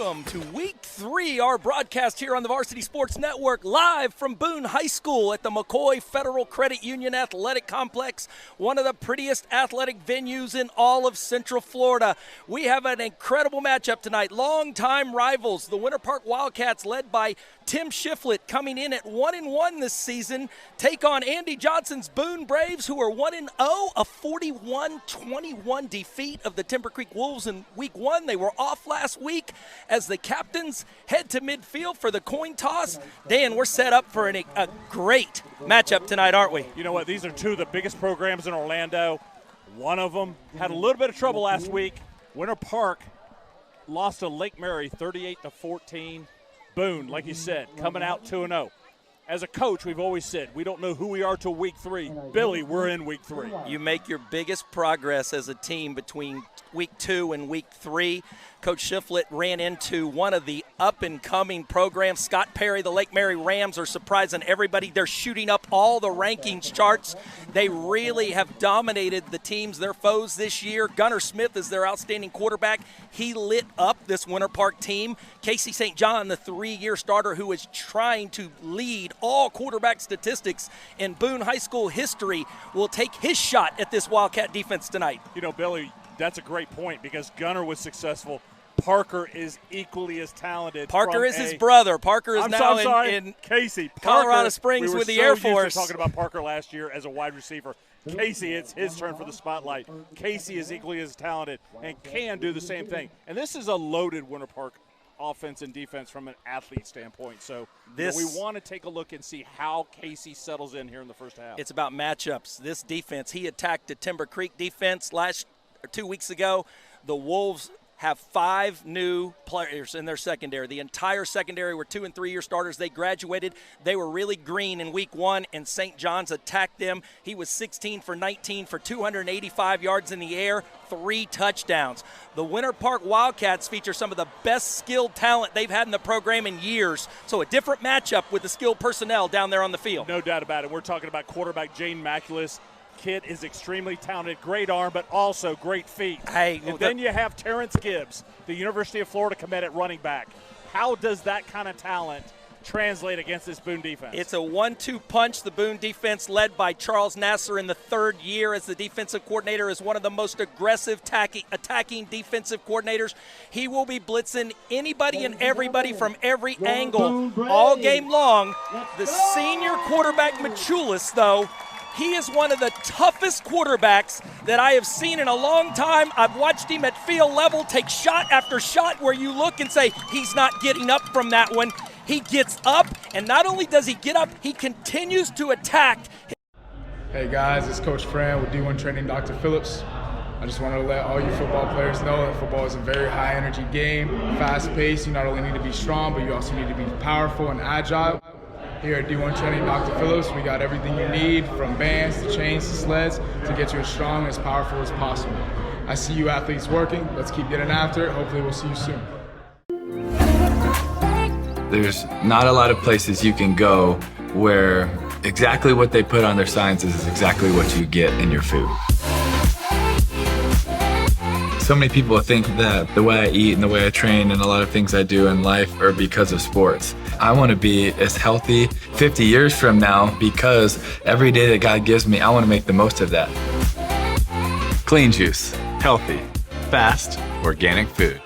Welcome to Week 3, our broadcast here on the Varsity Sports Network, live from Boone High School at the McCoy Federal Credit Union Athletic Complex, one of the prettiest athletic venues in all of Central Florida. We have an incredible matchup tonight. Longtime rivals, the Winter Park Wildcats, led by Tim Shiflett, coming in at 1-1 this season, take on Andy Johnson's Boone Braves, who are 1-0, a 41-21 defeat of the Timber Creek Wolves in Week 1. They were off last week as the captains head to midfield for the coin toss. Dan, we're set up for a great matchup tonight, aren't we? You know what? These are two of the biggest programs in Orlando. One of them had a little bit of trouble last week. Winter Park lost to Lake Mary 38-14. Boone, like you said, coming out 2-0. As a coach, we've always said we don't know who we are till Week 3. Billy, we're in Week 3. You make your biggest progress as a team between Week 2 and Week 3. Coach Shiflett ran into one of the up-and-coming programs. Scott Perry, the Lake Mary Rams, are surprising everybody. They're shooting up all the rankings charts. They really have dominated the teams, their foes this year. Gunnar Smith is their outstanding quarterback. He lit up this Winter Park team. Casey St. John, the 3-year starter who is trying to lead all quarterback statistics in Boone High School history, will take his shot at this Wildcat defense tonight. You know, Billy, that's a great point because Gunnar was successful. Parker is equally as talented. Parker is his brother. Parker is now in Casey. Colorado Springs with the Air Force. We were talking about Parker last year as a wide receiver. Casey, it's his turn for the spotlight. Casey is equally as talented and can do the same thing. And this is a loaded Winter Park offense and defense from an athlete standpoint. So we want to take a look and see how Casey settles in here in the first half. It's about matchups. This defense, he attacked the Timber Creek defense 2 weeks ago. The Wolves have 5 new players in their secondary. The entire secondary were 2- and 3-year starters. They graduated. They were really green in Week 1, and St. John's attacked them. He was 16 for 19 for 285 yards in the air, 3 touchdowns. The Winter Park Wildcats feature some of the best skilled talent they've had in the program in years. So a different matchup with the skilled personnel down there on the field. No doubt about it. We're talking about quarterback Jane Maculas. Kid is extremely talented, great arm, but also great feet. Then you have Terrence Gibbs, the University of Florida commit at running back. How does that kind of talent translate against this Boone defense? It's a 1-2 punch. The Boone defense, led by Charles Nasser in the 3rd year as the defensive coordinator, is one of the most aggressive attacking defensive coordinators. He will be blitzing anybody and everybody from every angle all game long. The senior quarterback, Machulis, though, he is one of the toughest quarterbacks that I have seen in a long time. I've watched him at field level take shot after shot where you look and say, he's not getting up from that one. He gets up, and not only does he get up, he continues to attack. Hey guys, it's Coach Fran with D1 Training Dr. Phillips. I just wanted to let all you football players know that football is a very high energy game, fast paced. You not only need to be strong, but you also need to be powerful and agile. Here at D1 Training Dr. Phillips, we got everything you need, from bands to chains to sleds, to get you as strong and as powerful as possible. I see you athletes working. Let's keep getting after it. Hopefully we'll see you soon. There's not a lot of places you can go where exactly what they put on their signs is exactly what you get in your food. So many people think that the way I eat and the way I train and a lot of things I do in life are because of sports. I want to be as healthy 50 years from now because every day that God gives me, I want to make the most of that. Clean juice, healthy, fast, organic food.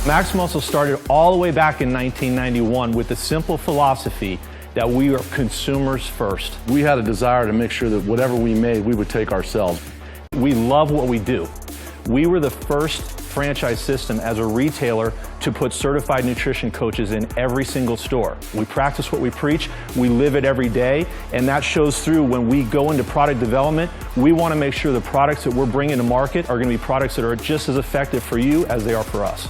Max Muscle started all the way back in 1991 with the simple philosophy that we are consumers first. We had a desire to make sure that whatever we made, we would take ourselves. We love what we do. We were the first franchise system as a retailer to put certified nutrition coaches in every single store. We practice what we preach, we live it every day, and that shows through when we go into product development. We want to make sure the products that we're bringing to market are going to be products that are just as effective for you as they are for us.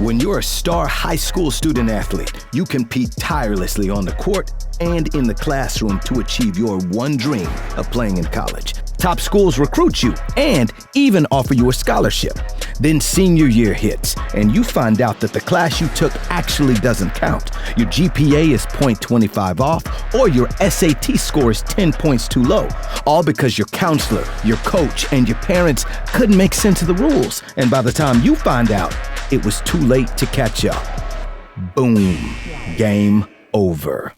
When you're a star high school student athlete, you compete tirelessly on the court and in the classroom to achieve your one dream of playing in college. Top schools recruit you and even offer you a scholarship. Then senior year hits, and you find out that the class you took actually doesn't count. Your GPA is .25 off, or your SAT score is 10 points too low. All because your counselor, your coach, and your parents couldn't make sense of the rules. And by the time you find out, it was too late to catch up. Boom. Game over.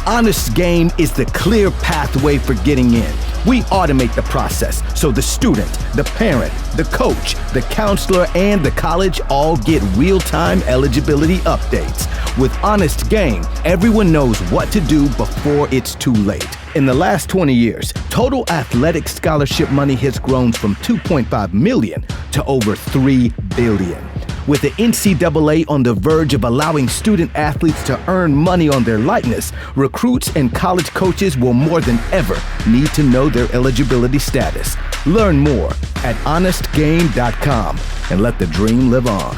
Honest Game is the clear pathway for getting in. We automate the process so the student, the parent, the coach, the counselor, and the college all get real-time eligibility updates. With Honest Game, everyone knows what to do before it's too late. In the last 20 years, total athletic scholarship money has grown from $2.5 million to over $3 billion. With the NCAA on the verge of allowing student athletes to earn money on their likeness, recruits and college coaches will more than ever need to know their eligibility status. Learn more at honestgame.com and let the dream live on.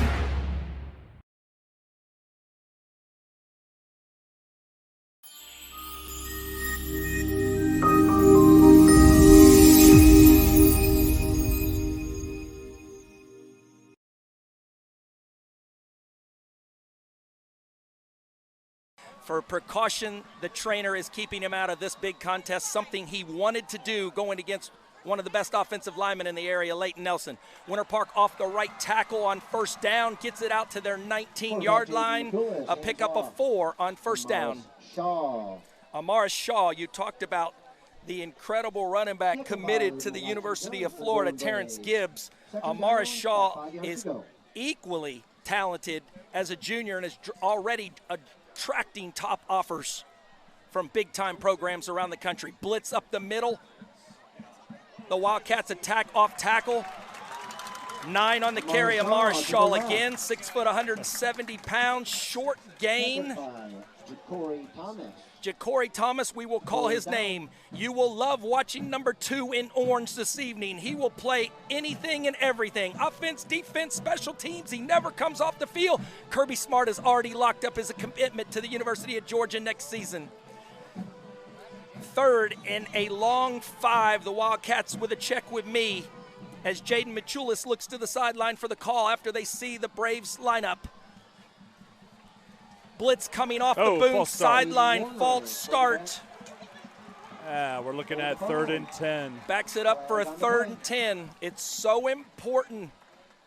For precaution, the trainer is keeping him out of this big contest, something he wanted to do going against one of the best offensive linemen in the area, Leighton Nelson. Winter Park off the right tackle on first down, gets it out to their 19-yard line, a pickup of 4 on first down. Amara Shaw, you talked about the incredible running back committed to the University of Florida, Terrence Gibbs. Amara Shaw is equally talented as a junior and is already attracting top offers from big-time programs around the country. Blitz up the middle. The Wildcats attack off tackle. 9 on the carry. Amara Shaw again, 6 foot, 170 pounds, short gain. Ja'Cory Thomas, we will call his name. You will love watching number 2 in orange this evening. He will play anything and everything. Offense, defense, special teams. He never comes off the field. Kirby Smart has already locked up his commitment to the University of Georgia next season. 3rd and a long 5. The Wildcats with a check with me as Jaden Michulis looks to the sideline for the call after they see the Braves lineup. Blitz coming off the Boone sideline, false start. We're looking at 3rd and 10. Backs it up for a 3rd and 10. It's so important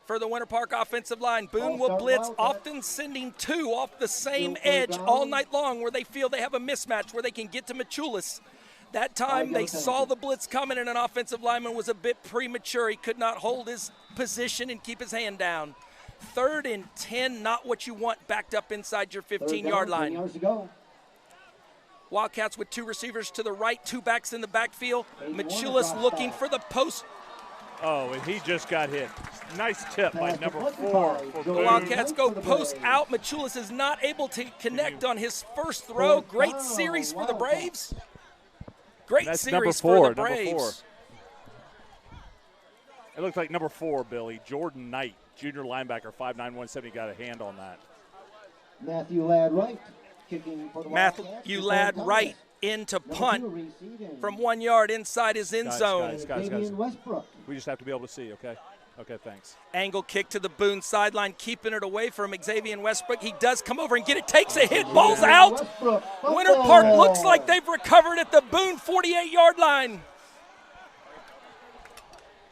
for the Winter Park offensive line. Boone will blitz, often sending 2 off the same edge all night long where they feel they have a mismatch where they can get to Michulis. That time they saw the blitz coming and an offensive lineman was a bit premature. He could not hold his position and keep his hand down. 3rd and 10, not what you want backed up inside your 15-yard line. Wildcats with 2 receivers to the right, 2 backs in the backfield. Michulis looking for the post. Oh, and he just got hit. Nice tip by number 4. The Wildcats go post out. Michulis is not able to connect on his first throw. Great series for the Braves. Great series for the Braves. It looks like number 4, Billy, Jordan Knight. Junior linebacker, 5'9", 170, got a hand on that. Matthew Ladd Wright kicking for the Matthew Ladd Wright into punt from 1 yard inside his end zone. Guys. We just have to be able to see, okay? Okay, thanks. Angle kick to the Boone sideline, keeping it away from Xavier Westbrook. He does come over and get it, takes a hit, ball's out. Winter Park looks like they've recovered at the Boone 48-yard line.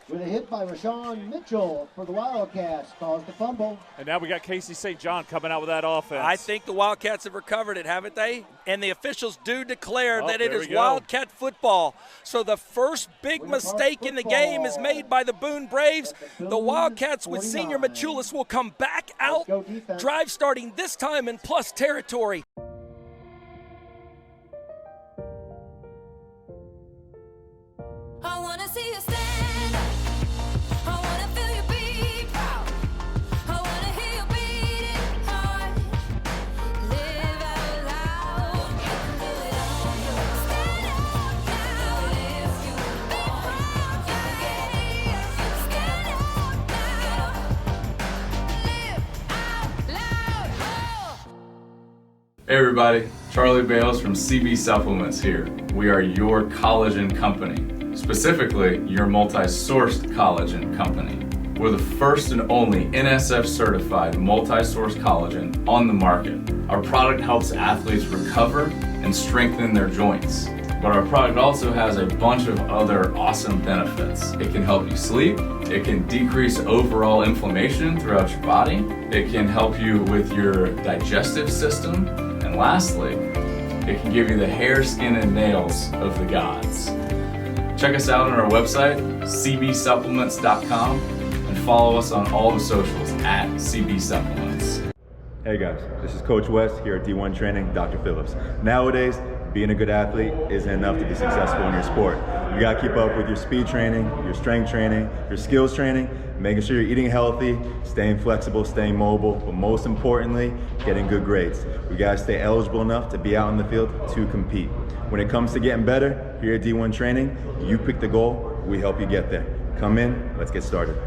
With a hit by Rashawn Mitchell for the Wildcats, caused the fumble. And now we got Casey St. John coming out with that offense. I think the Wildcats have recovered it, haven't they? And the officials do declare that it is Wildcat football. So the first big mistake in the game is made by the Boone Braves. The Wildcats with senior Michulis will come back out, drive starting this time in plus territory. I want to see you stand. I want to feel you be proud. I want to hear you beating heart. Live out loud. You can do it on your own. Stand up now. Lift you up. Stand up now. Live out loud. Hey everybody, Charlie Bales from CB Supplements here. We are your collagen company. specifically your multi-sourced collagen company. We're the first and only NSF certified multi-source collagen on the market. Our product helps athletes recover and strengthen their joints. But our product also has a bunch of other awesome benefits. It can help you sleep, it can decrease overall inflammation throughout your body, it can help you with your digestive system, and lastly, it can give you the hair, skin, and nails of the gods. Check us out on our website, cbsupplements.com, and follow us on all the socials at cbsupplements. Hey guys, this is Coach West here at D1 Training, Dr. Phillips. Nowadays, being a good athlete isn't enough to be successful in your sport. You gotta keep up with your speed training, your strength training, your skills training, making sure you're eating healthy, staying flexible, staying mobile, but most importantly, getting good grades. We gotta stay eligible enough to be out in the field to compete. When it comes to getting better, here at D1 Training, you pick the goal, we help you get there. Come in, let's get started.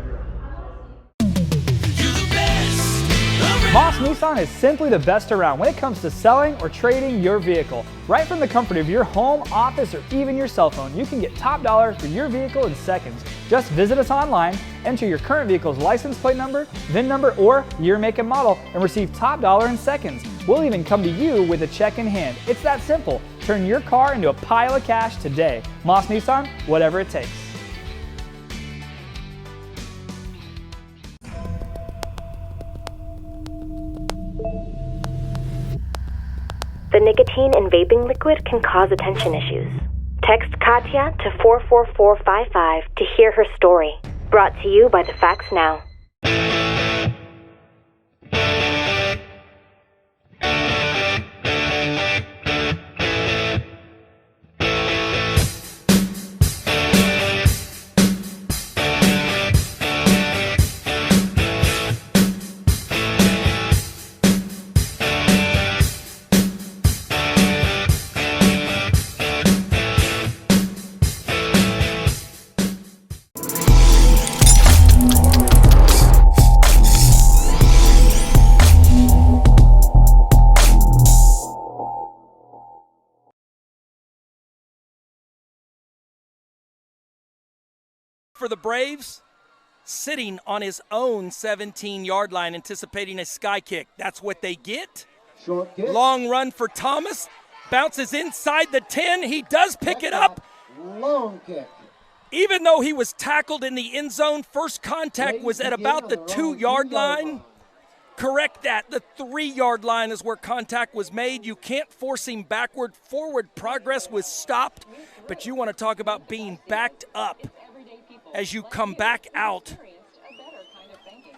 Moss Nissan is simply the best around when it comes to selling or trading your vehicle. Right from the comfort of your home, office, or even your cell phone, you can get top dollar for your vehicle in seconds. Just visit us online, enter your current vehicle's license plate number, VIN number, or year, make, and model, and receive top dollar in seconds. We'll even come to you with a check in hand. It's that simple. Turn your car into a pile of cash today. Moss Nissan, whatever it takes. The nicotine in vaping liquid can cause attention issues. Text Katya to 44455 to hear her story. Brought to you by the Facts Now. For the Braves, sitting on his own 17-yard line, anticipating a sky kick. That's what they get. Short kick. Long run for Thomas. Bounces inside the 10. He does pick it up. Long kick. Even though he was tackled in the end zone, first contact was at about the 2-yard line. Correct that. The 3-yard line is where contact was made. You can't force him backward. Forward progress was stopped. But you want to talk about being backed up as you come back out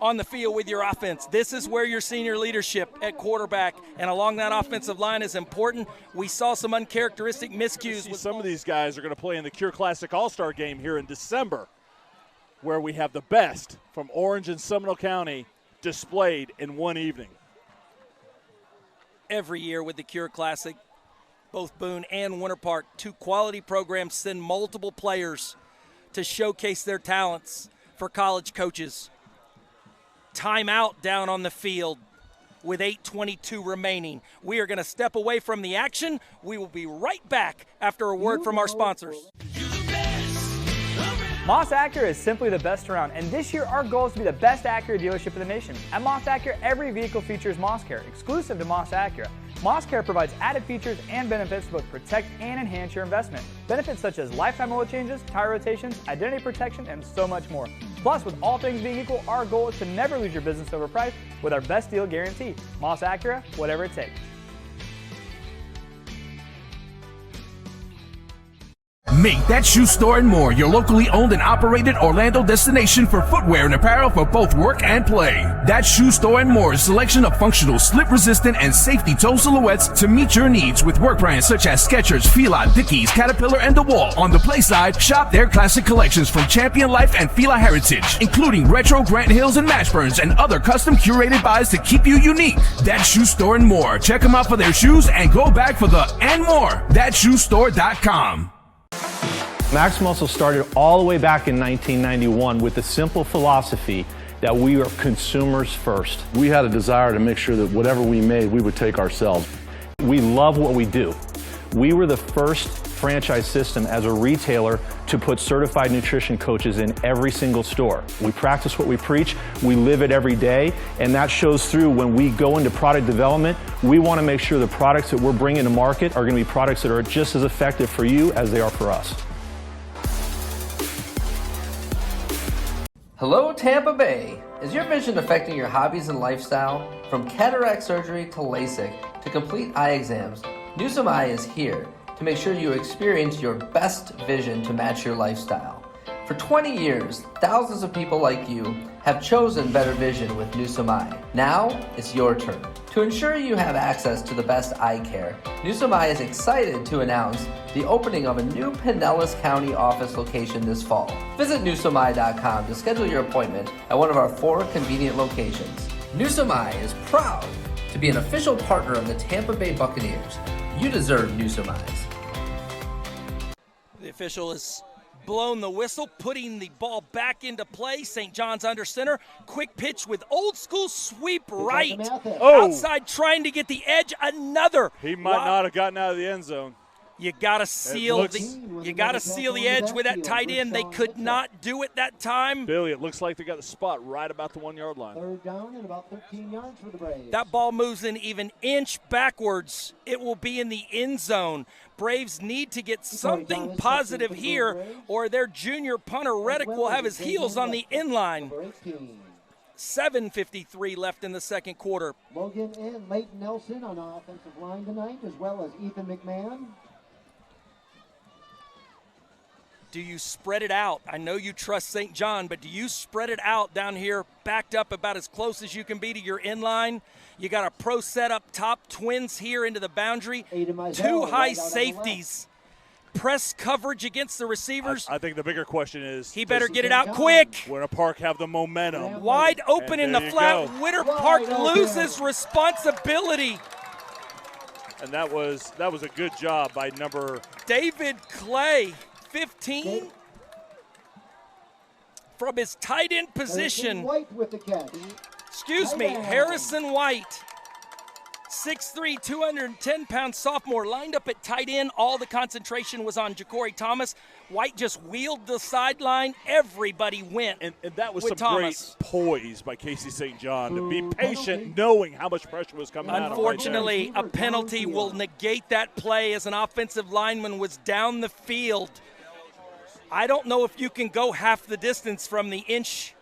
on the field with your offense. This is where your senior leadership at quarterback and along that offensive line is important. We saw some uncharacteristic miscues. Some of these guys are going to play in the Cure Classic All-Star game here in December, where we have the best from Orange and Seminole County displayed in one evening. Every year with the Cure Classic, both Boone and Winter Park, two quality programs, send multiple players to showcase their talents for college coaches. Timeout down on the field with 8:22 remaining. We are going to step away from the action. We will be right back after a word from our sponsors. Moss Acura is simply the best around, and this year our goal is to be the best Acura dealership in the nation. At Moss Acura, every vehicle features Moss Care, exclusive to Moss Acura. Moss Care provides added features and benefits to both protect and enhance your investment. Benefits such as lifetime oil changes, tire rotations, identity protection, and so much more. Plus, with all things being equal, our goal is to never lose your business over price with our best deal guarantee. Moss Acura, whatever it takes. Make That Shoe Store and More your locally owned and operated Orlando destination for footwear and apparel for both work and play. That Shoe Store and More's selection of functional, slip-resistant, and safety toe silhouettes to meet your needs with work brands such as Skechers, Fila, Dickies, Caterpillar, and DeWalt. On the play side, shop their classic collections from Champion Life and Fila Heritage, including retro Grant Hills and Mashburns and other custom curated buys to keep you unique. That Shoe Store and More. Check them out for their shoes and go back for the and more. ThatShoeStore.com. Max Muscle started all the way back in 1991 with the simple philosophy that we are consumers first. We had a desire to make sure that whatever we made, we would take ourselves. We love what we do. We were the first franchise system as a retailer to put certified nutrition coaches in every single store. We practice what we preach, we live it every day, and that shows through when we go into product development. We want to make sure the products that we're bringing to market are going to be products that are just as effective for you as they are for us. Hello, Tampa Bay. Is your vision affecting your hobbies and lifestyle? From cataract surgery to LASIK to complete eye exams, Newsom Eye is here to make sure you experience your best vision to match your lifestyle. For 20 years, thousands of people like you have chosen better vision with Newsom Eye. Now, it's your turn. To ensure you have access to the best eye care, Newsom Eye is excited to announce the opening of a new Pinellas County office location this fall. Visit newsomeye.com to schedule your appointment at one of our 4 convenient locations. Newsom Eye is proud to be an official partner of the Tampa Bay Buccaneers. You deserve Newsom Eyes. The official has blown the whistle, putting the ball back into play. St. John's under center. Quick pitch with old school sweep right. Outside trying to get the edge. Another. He might not have gotten out of the end zone. You gotta seal the edge with that tight end. They could not do it that time. Billy, it looks like they got the spot right about the 1 yard line. Third down and about 13 yards for the Braves. That ball moves an even inch backwards. It will be in the end zone. Braves need to get something positive here, or their junior punter Reddick will have his heels on the end line. 7:53 left in the second quarter. Logan and Leighton Nelson on offensive line tonight, as well as Ethan McMahon. Do you spread it out? I know you trust St. John, but do you spread it out down here, backed up about as close as you can be to your end line? You got a pro set up top, twins here into the boundary, 2 high safeties. Press coverage against the receivers. I think the bigger question is, he better get it out quick. Winter Park have the momentum. Wide open in the flat. Go. Winter Park loses responsibility. And that was a good job by number David Clay, 15. From his tight end position. White with the catch. Excuse me, Harrison White. 6'3", 210-pound sophomore, lined up at tight end. All the concentration was on Ja'Cory Thomas. White just wheeled the sideline. Everybody went and that was with some Thomas. Great poise by Casey St. John to be patient, knowing how much pressure was coming out of him. Unfortunately, a penalty will negate that play as an offensive lineman was down the field. I don't know if you can go half the distance from the inch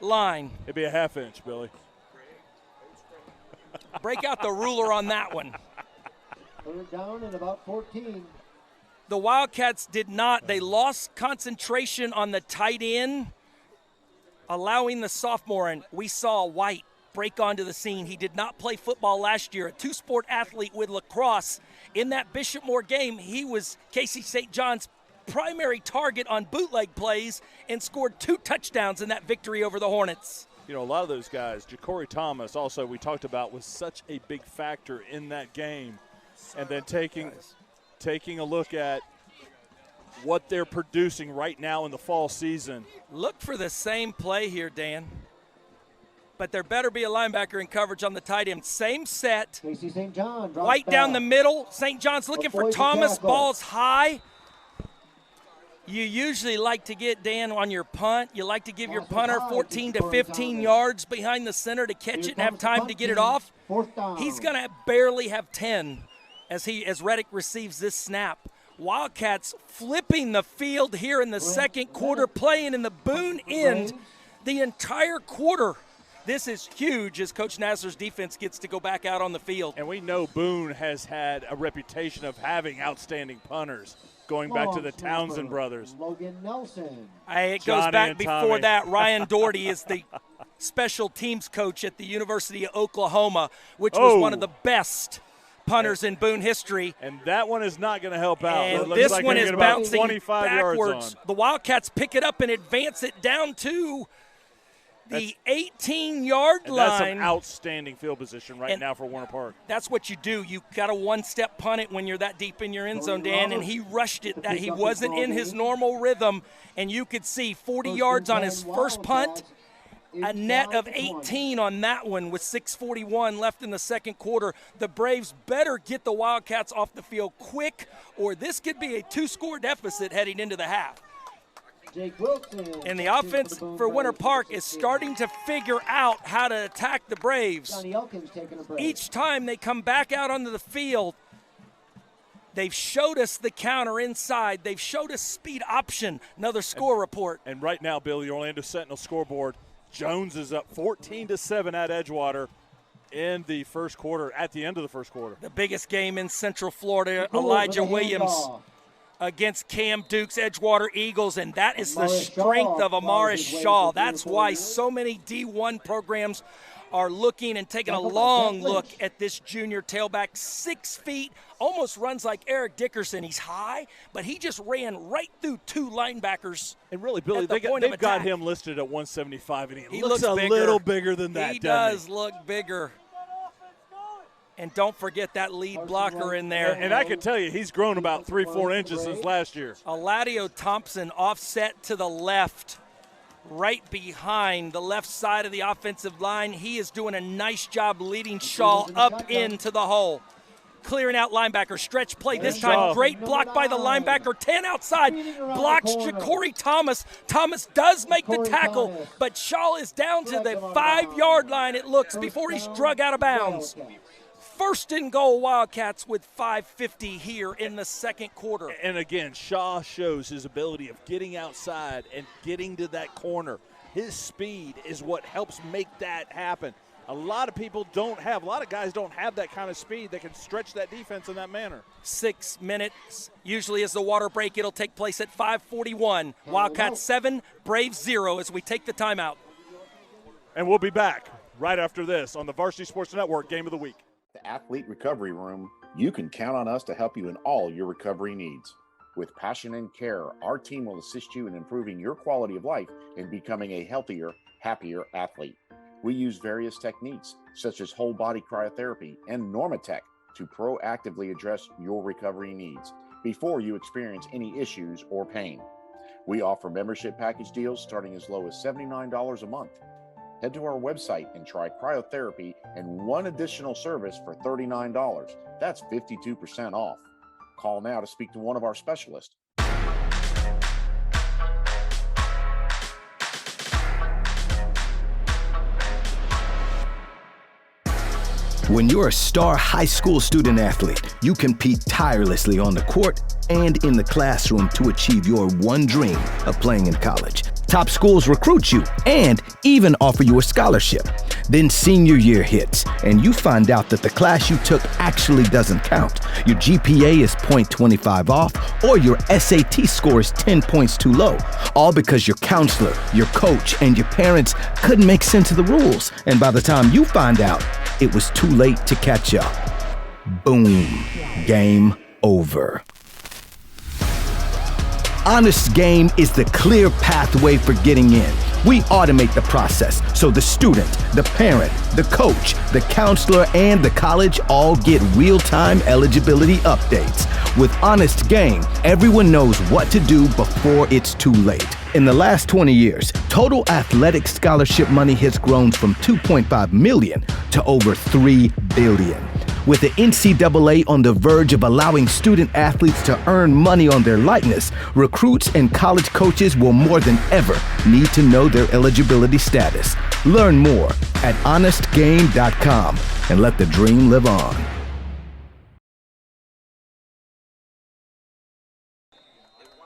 line. It'd be a half inch, Billy. Break out the ruler on that one. Third down and about 14. The Wildcats did not. They lost concentration on the tight end, allowing the sophomore, and we saw White break onto the scene. He did not play football last year, a 2-sport athlete with lacrosse. In that Bishop Moore game, he was Casey St. John's primary target on bootleg plays and scored 2 touchdowns in that victory over the Hornets. You know, a lot of those guys, Ja'Cory Thomas also we talked about, was such a big factor in that game. And then taking a look at what they're producing right now in the fall season. Look for the same play here, Dan. But there better be a linebacker in coverage on the tight end. Same set. Casey St. John. White down the middle. St. John's looking for Thomas. Ball's high. You usually like to get, Dan, on your punt. You like to give your punter 14 to 15 yards behind the center to catch it and have time to get it off. He's going to barely have 10 as Reddick receives this snap. Wildcats flipping the field here in the second quarter, playing in the Boone end the entire quarter. This is huge as Coach Nassar's defense gets to go back out on the field. And we know Boone has had a reputation of having outstanding punters, going back to the Townsend brothers. Logan Nelson. It goes back before that. Ryan Doherty is the special teams coach at the University of Oklahoma, which was one of the best punters in Boone history. And that one is not going to help out. And it looks this like one is bouncing 25 backwards. Yards on. The Wildcats pick it up and advance it down to the 18-yard line. That's some outstanding field position right now for Winter Park. That's what you do. You got to one-step punt it when you're that deep in your end zone, Dan, and he rushed it. That he wasn't in his normal rhythm, and you could see 40 yards on his first punt, a net of 18 on that one with 6:41 left in the second quarter. The Braves better get the Wildcats off the field quick, or this could be a 2-score deficit heading into the half. And the offense for Winter Park is starting to figure out how to attack the Braves. Each time they come back out onto the field, they've showed us the counter inside. They've showed us speed option. Another score report. And right now, Bill, the Orlando Sentinel scoreboard, Jones is up 14-7 at Edgewater in the first quarter, at the end of the first quarter. The biggest game in Central Florida, Elijah Williams against Cam Duke's Edgewater Eagles, and that is the strength of Amaris Shaw. That's why so many D1 programs are looking and taking a long look at this junior tailback. 6 feet, almost runs like Eric Dickerson. He's high, but he just ran right through 2 linebackers. And really, Billy, they've got him listed at 175, and he looks a bigger. little bigger than that. He does look bigger. And don't forget that lead blocker in there. And I can tell you, he's grown about 3-4 inches since last year. Eladio Thompson offset to the left, right behind the left side of the offensive line. He is doing a nice job leading Shaw up into the hole. Clearing out linebacker, stretch play this time. Great block by the linebacker, 10 outside. Blocks Ja'Cory Thomas. Thomas does make the tackle, but Shaw is down to the 5-yard line, it looks, before he's drug out of bounds. First and goal, Wildcats with 5:50 here in the second quarter. And again, Shaw shows his ability of getting outside and getting to that corner. His speed is what helps make that happen. A lot of guys don't have that kind of speed that can stretch that defense in that manner. 6 minutes usually is the water break. It'll take place at 5:41. Wildcats 7, Braves 0 as we take the timeout. And we'll be back right after this on the Varsity Sports Network Game of the Week. The Athlete Recovery Room, you can count on us to help you in all your recovery needs. With passion and care, our team will assist you in improving your quality of life and becoming a healthier, happier athlete. We use various techniques, such as whole body cryotherapy and Normatec, to proactively address your recovery needs before you experience any issues or pain. We offer membership package deals starting as low as $79 a month. Head to our website and try cryotherapy and one additional service for $39. That's 52% off. Call now to speak to one of our specialists. When you're a star high school student athlete, you compete tirelessly on the court and in the classroom to achieve your one dream of playing in college. Top schools recruit you and even offer you a scholarship. Then senior year hits, and you find out that the class you took actually doesn't count. Your GPA is .25 off, or your SAT score is 10 points too low. All because your counselor, your coach, and your parents couldn't make sense of the rules. And by the time you find out, it was too late to catch up. Boom. Game over. Honest Game is the clear pathway for getting in. We automate the process so the student, the parent, the coach, the counselor, and the college all get real-time eligibility updates. With Honest Game, everyone knows what to do before it's too late. In the last 20 years, total athletic scholarship money has grown from $2.5 million to over $3 billion. With the NCAA on the verge of allowing student athletes to earn money on their likeness, recruits and college coaches will more than ever need to know their eligibility status. Learn more at honestgame.com and let the dream live on.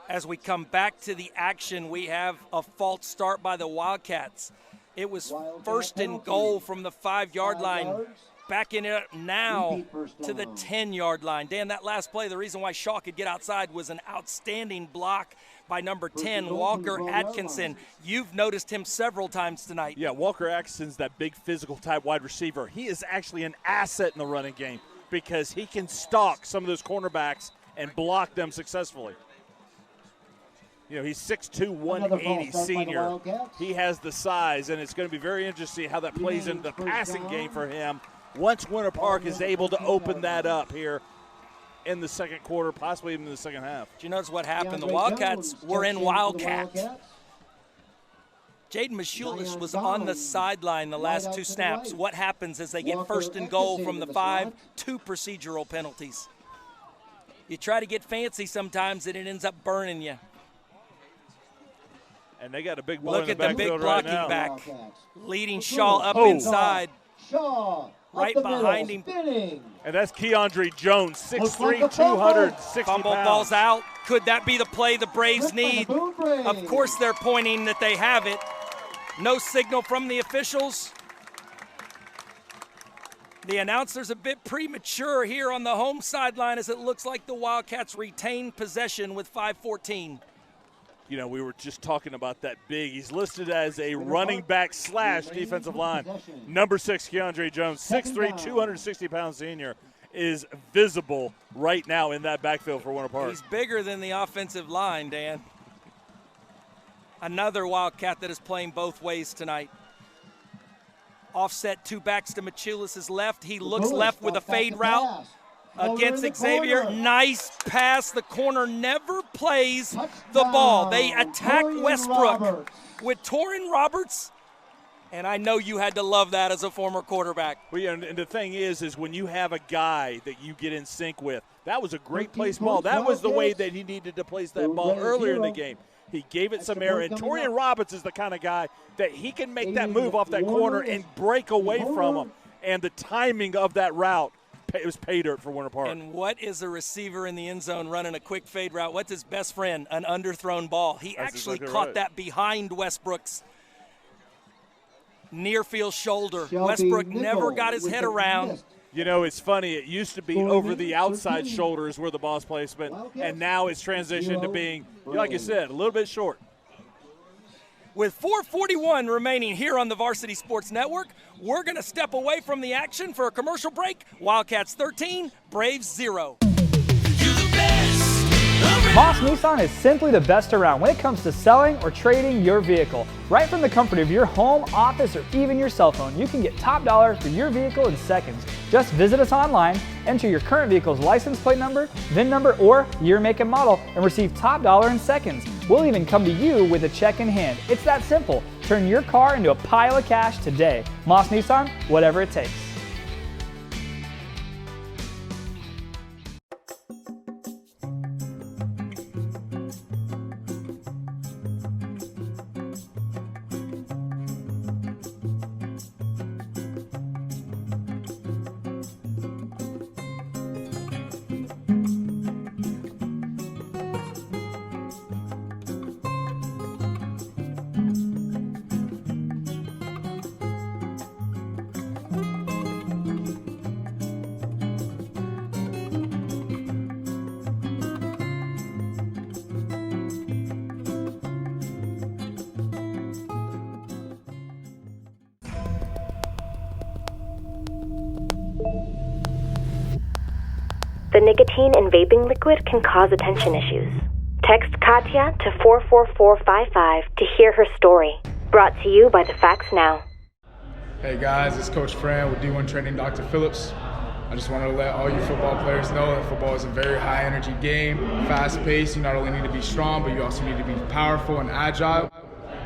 As we come back to the action, we have a false start by the Wildcats. It was first and goal from the 5-yard line. Backing it up now to the 10-yard line. Dan, that last play, the reason why Shaw could get outside was an outstanding block by number 10, Walker Atkinson. You've noticed him several times tonight. Yeah, Walker Atkinson's that big physical type wide receiver. He is actually an asset in the running game because he can stalk some of those cornerbacks and block them successfully. You know, he's 6'2", 180 senior. He has the size, and it's going to be very interesting to see how that plays into the passing game for him once Winter Park is able to open that up here in the second quarter, possibly even in the second half. Did you notice what happened? The Wildcats were in Wildcat. Jaden Mishulis was on the sideline the last two snaps. What happens as they get first and goal from the 5, 2 procedural penalties? You try to get fancy sometimes and it ends up burning you. And they got a big boy Look in at the the big backfield blocking right now. back. Leading Shaw up Oh. inside. Shaw. Right up the behind middle, him. Spinning. And that's Keandre Jones, Looks like 6'3", a fumble. 260 Fumble pounds. ball's out. Could that be the play the Braves Ripped by the need? Boone Braves. Of course they're pointing that they have it. No signal from the officials. The announcer's a bit premature here on the home sideline as it looks like the Wildcats retain possession with 5:14. You know, we were just talking about that big. He's listed as a running back / defensive line. Number 6, Keandre Jones, 6'3", 260 pound senior, is visible right now in that backfield for Winter Park. He's bigger than the offensive line, Dan. Another Wildcat that is playing both ways tonight. Offset 2 backs to Michulis' left. He looks left with a fade route against Xavier. Nice pass. The corner never plays the ball. They attack Westbrook with Torrin Roberts. And I know you had to love that as a former quarterback. Well, yeah, and the thing is when you have a guy that you get in sync with, that was a great place ball. That was the way that he needed to place that ball earlier in the game. He gave it some air, and Torian Roberts is the kind of guy that he can make that move off that corner and break away from him. And the timing of that route, it was pay dirt for Winter Park. And what is a receiver in the end zone running a quick fade route? What's his best friend? An underthrown ball. He That's actually exactly caught right. that behind Westbrook's near field shoulder. Shelby Westbrook Nickel never got his with head the around. missed. You know, it's funny. It used to be Boone over the outside 13. shoulders where the ball's placement, Wildcats, and now it's transitioned to being, like I Braves. said, a little bit short. With 4:41 remaining here on the Varsity Sports Network, we're going to step away from the action for a commercial break. Wildcats 13, Braves 0. Moss Nissan is simply the best around when it comes to selling or trading your vehicle. Right from the comfort of your home, office, or even your cell phone, you can get top dollar for your vehicle in seconds. Just visit us online, enter your current vehicle's license plate number, VIN number, or year, make, and model, and receive top dollar in seconds. We'll even come to you with a check in hand. It's that simple. Turn your car into a pile of cash today. Moss Nissan, whatever it takes. The nicotine in vaping liquid can cause attention issues. Text Katya to 44455 to hear her story. Brought to you by the Facts Now. Hey guys, it's Coach Fran with D1 Training Dr. Phillips. I just wanted to let all you football players know that football is a very high energy game, fast paced. You not only need to be strong, but you also need to be powerful and agile.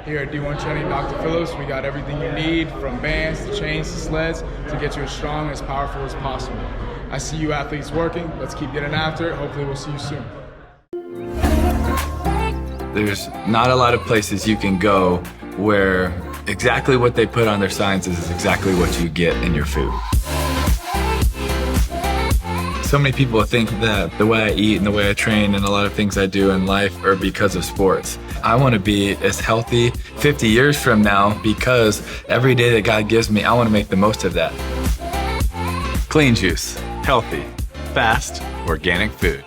Here at D1 Training Dr. Phillips, we got everything you need from bands to chains to sleds to get you as strong and as powerful as possible. I see you athletes working. Let's keep getting after it. Hopefully we'll see you soon. There's not a lot of places you can go where exactly what they put on their signs is exactly what you get in your food. So many people think that the way I eat and the way I train and a lot of things I do in life are because of sports. I want to be as healthy 50 years from now because every day that God gives me, I want to make the most of that. Clean juice, healthy, fast, organic food.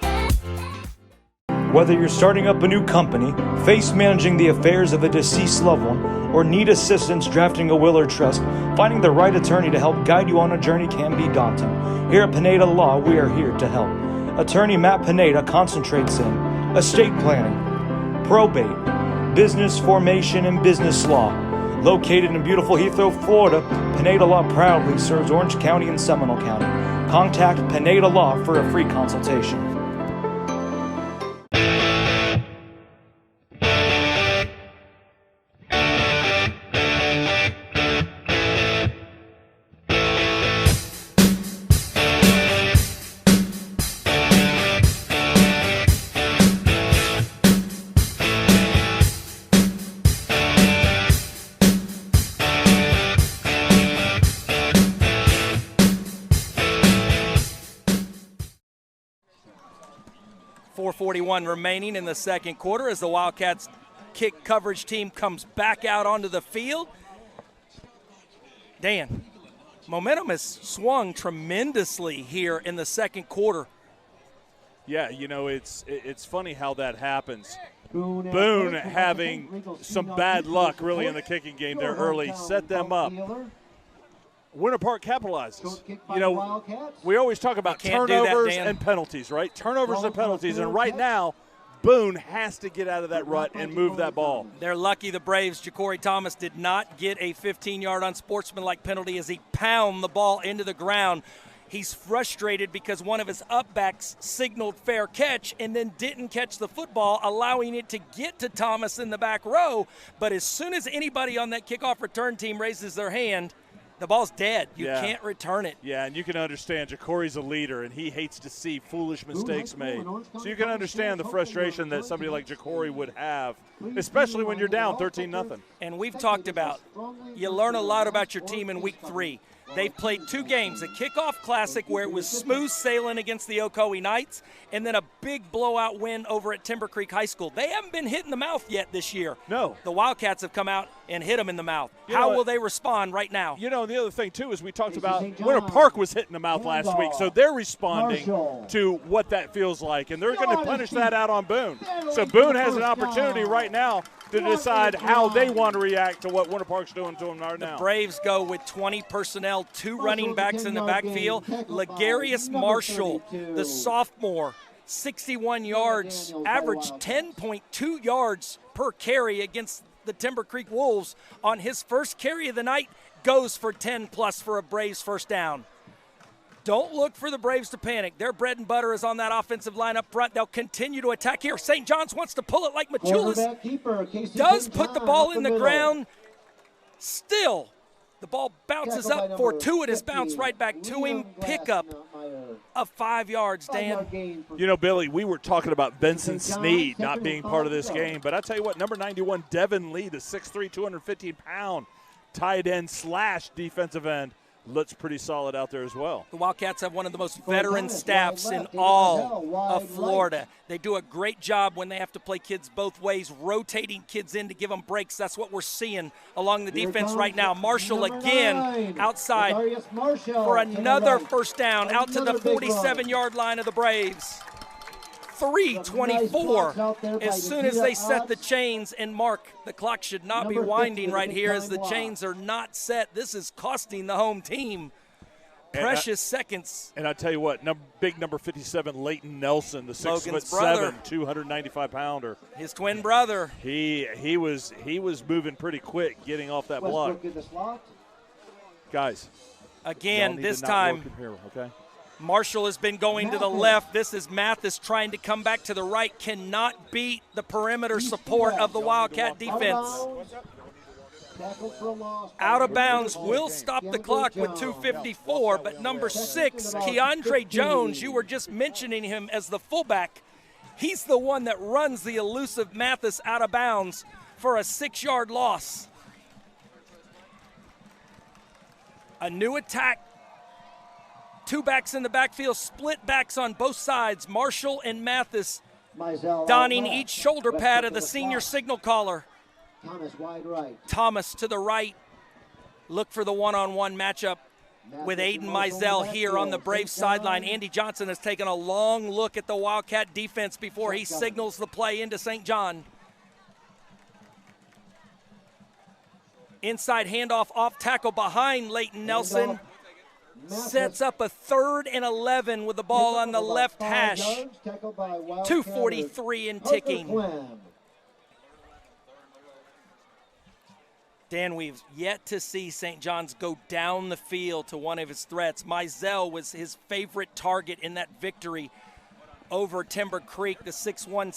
Whether you're starting up a new company, face managing the affairs of a deceased loved one, or need assistance drafting a will or trust, finding the right attorney to help guide you on a journey can be daunting. Here at Pineda Law, we are here to help. Attorney Matt Pineda concentrates in estate planning, probate, business formation, and business law. Located in beautiful Heathrow, Florida, Pineda Law proudly serves Orange County and Seminole County. Contact Pineda Law for a free consultation. 4:41 remaining in the second quarter as the Wildcats kick coverage team comes back out onto the field. Dan, momentum has swung tremendously here in the second quarter. Yeah, it's funny how that happens. Boone having some bad luck really in the kicking game there early, set them up. Winter Park capitalizes. We always talk about turnovers and penalties, right? Turnovers and penalties, and right now, Boone has to get out of that rut and move that ball. They're lucky the Braves, Ja'Cory Thomas, did not get a 15-yard unsportsmanlike penalty as he pounded the ball into the ground. He's frustrated because one of his upbacks signaled fair catch and then didn't catch the football, allowing it to get to Thomas in the back row. But as soon as anybody on that kickoff return team raises their hand, the ball's dead. You can't return it. Yeah, and you can understand Ja'Cory's a leader, and he hates to see foolish mistakes made. So you can understand the frustration that somebody like Ja'Cory would have, especially when you're down 13-0. And we've talked about, you learn a lot about your team in week 3. They've played 2 games, a kickoff classic where it was smooth sailing against the Ocoee Knights, and then a big blowout win over at Timber Creek High School. They haven't been hit in the mouth yet this year. No. The Wildcats have come out and hit them in the mouth. How will they respond right now? The other thing, too, is we talked about Winter Park was hit in the mouth last week, so they're responding to what that feels like, and they're going to punish that out on Boone. So Boone has an opportunity right now to decide how they want to react to what Winter Park's doing to them right now. The Braves go with 20 personnel, 2 running backs in the backfield. Legarius Marshall, the sophomore, 61 yards, averaged 10.2 yards per carry against the Timber Creek Wolves. On his first carry of the night, goes for 10+ for a Braves first down. Don't look for the Braves to panic. Their bread and butter is on that offensive line up front. They'll continue to attack here. St. John's wants to pull it like Machulis. Does put the ball in the ground. Still, the ball bounces up. Fortuitous bounce right back to him. Pickup of 5 yards, Dan. Billy, we were talking about Benson Sneed not being part of this game, but I tell you what, number 91, Devin Lee, the 6'3", 215-pound tight end / defensive end, looks pretty solid out there as well. The Wildcats have one of the most veteran staffs in all of Florida. They do a great job when they have to play kids both ways, rotating kids in to give them breaks. That's what we're seeing along the defense right now. Marshall again outside for another first down out to the 47-yard line of the Braves. 3:24 as soon as they set the chains, and Mark, the clock should not be winding right here as the chains are not set. This is costing the home team precious seconds. And I tell you what, big number 57, Leighton Nelson, the 6'7", 295-pounder. His twin brother. He was moving pretty quick getting off that block. Guys. Again, this time. Okay. Marshall has been going to the left. This is Mathis trying to come back to the right. Cannot beat the perimeter support of the Wildcat defense. Out of bounds will stop the clock with 2:54, but number 6, Keandre Jones, you were just mentioning him as the fullback. He's the one that runs the elusive Mathis out of bounds for a 6-yard loss. A new attack. 2 backs in the backfield, split backs on both sides. Marshall and Mathis donning each shoulder pad of the senior signal caller. Thomas wide right. Thomas to the right. Look for the one-on-one matchup with Aiden Mizell here on the Braves sideline. Andy Johnson has taken a long look at the Wildcat defense before he signals the play into St. John. Inside handoff off tackle behind Leighton Nelson. Sets up a 3rd and 11 with the ball on the left hash. 2:43 and ticking. Dan, we've yet to see St. John's go down the field to one of his threats. Mizell was his favorite target in that victory over Timber Creek, the 6'1"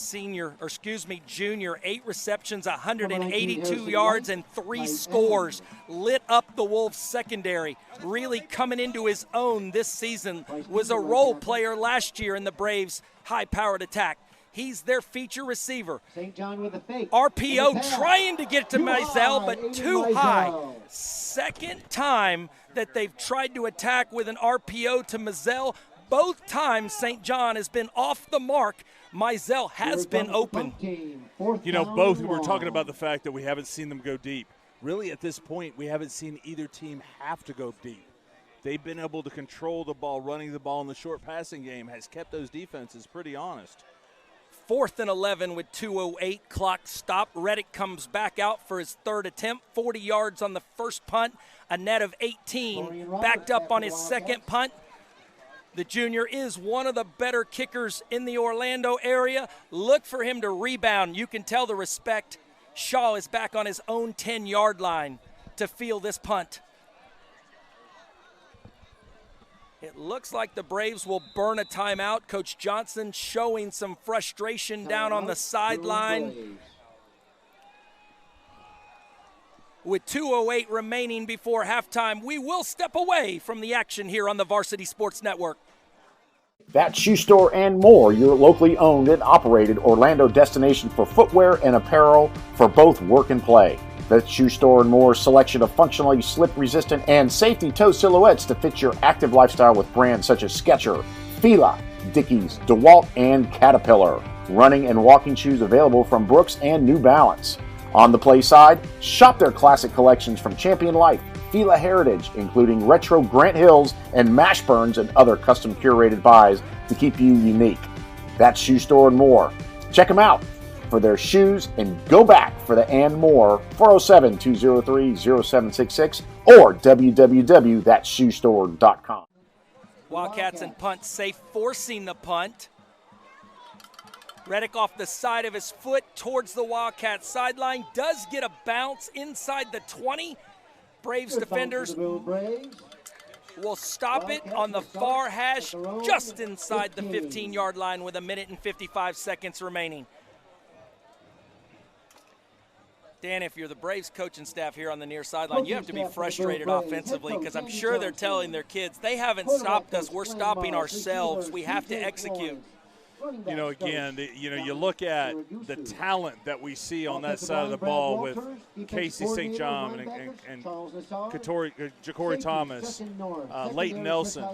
junior, 8 receptions, 182 yards, and 3 scores. Lit up the Wolves secondary. Really coming into his own this season. Was a role player last year in the Braves' high-powered attack. He's their feature receiver. St. John with a fake. RPO trying to get to Mizell, but too high. Second time that they've tried to attack with an RPO to Mizell. Both times St. John has been off the mark Mizell has been open. You know, both were talking about the fact that we haven't seen them go deep. Really, at this point, we haven't seen either team have to go deep. They've been able to control the ball, running the ball in the short passing game has kept those defenses pretty honest. 4th and 11 with 2:08 clock stop. Reddick comes back out for his third attempt, 40 yards on the first punt, a net of 18. Backed up on his second punt. The junior is one of the better kickers in the Orlando area. Look for him to rebound. You can tell the respect. Shaw is back on his own 10-yard line to field this punt. It looks like the Braves will burn a timeout. Coach Johnson showing some frustration down on the sideline. With 2:08 remaining before halftime, we will step away from the action here on the Varsity Sports Network. That Shoe Store and More, your locally owned and operated Orlando destination for footwear and apparel for both work and play. That Shoe Store and More selection of functionally slip-resistant and safety toe silhouettes to fit your active lifestyle with brands such as Skechers, Fila, Dickies, DeWalt, and Caterpillar. Running and walking shoes available from Brooks and New Balance. On the play side, shop their classic collections from Champion Life, Fila Heritage, including retro Grant Hills and Mashburns and other custom curated buys to keep you unique. That's Shoe Store and More. Check them out for their shoes and go back for the and more. 407-203-0766 or www.thatshoestore.com. Wildcats and punt safe, forcing the punt. Reddick off the side of his foot towards the Wildcat sideline. Does get a bounce inside the 20. Braves defenders will stop it on the far hash just inside the 15-yard line with 1 minute and 55 seconds remaining. Dan, if you're the Braves coaching staff here on the near sideline, you have to be frustrated offensively because I'm sure they're telling their kids, they haven't stopped us, we're stopping ourselves. We have to execute. You know, again, you look at the talent that we see on that side of the ball with Casey St. John and Ja'Cory Thomas, Leighton Nelson.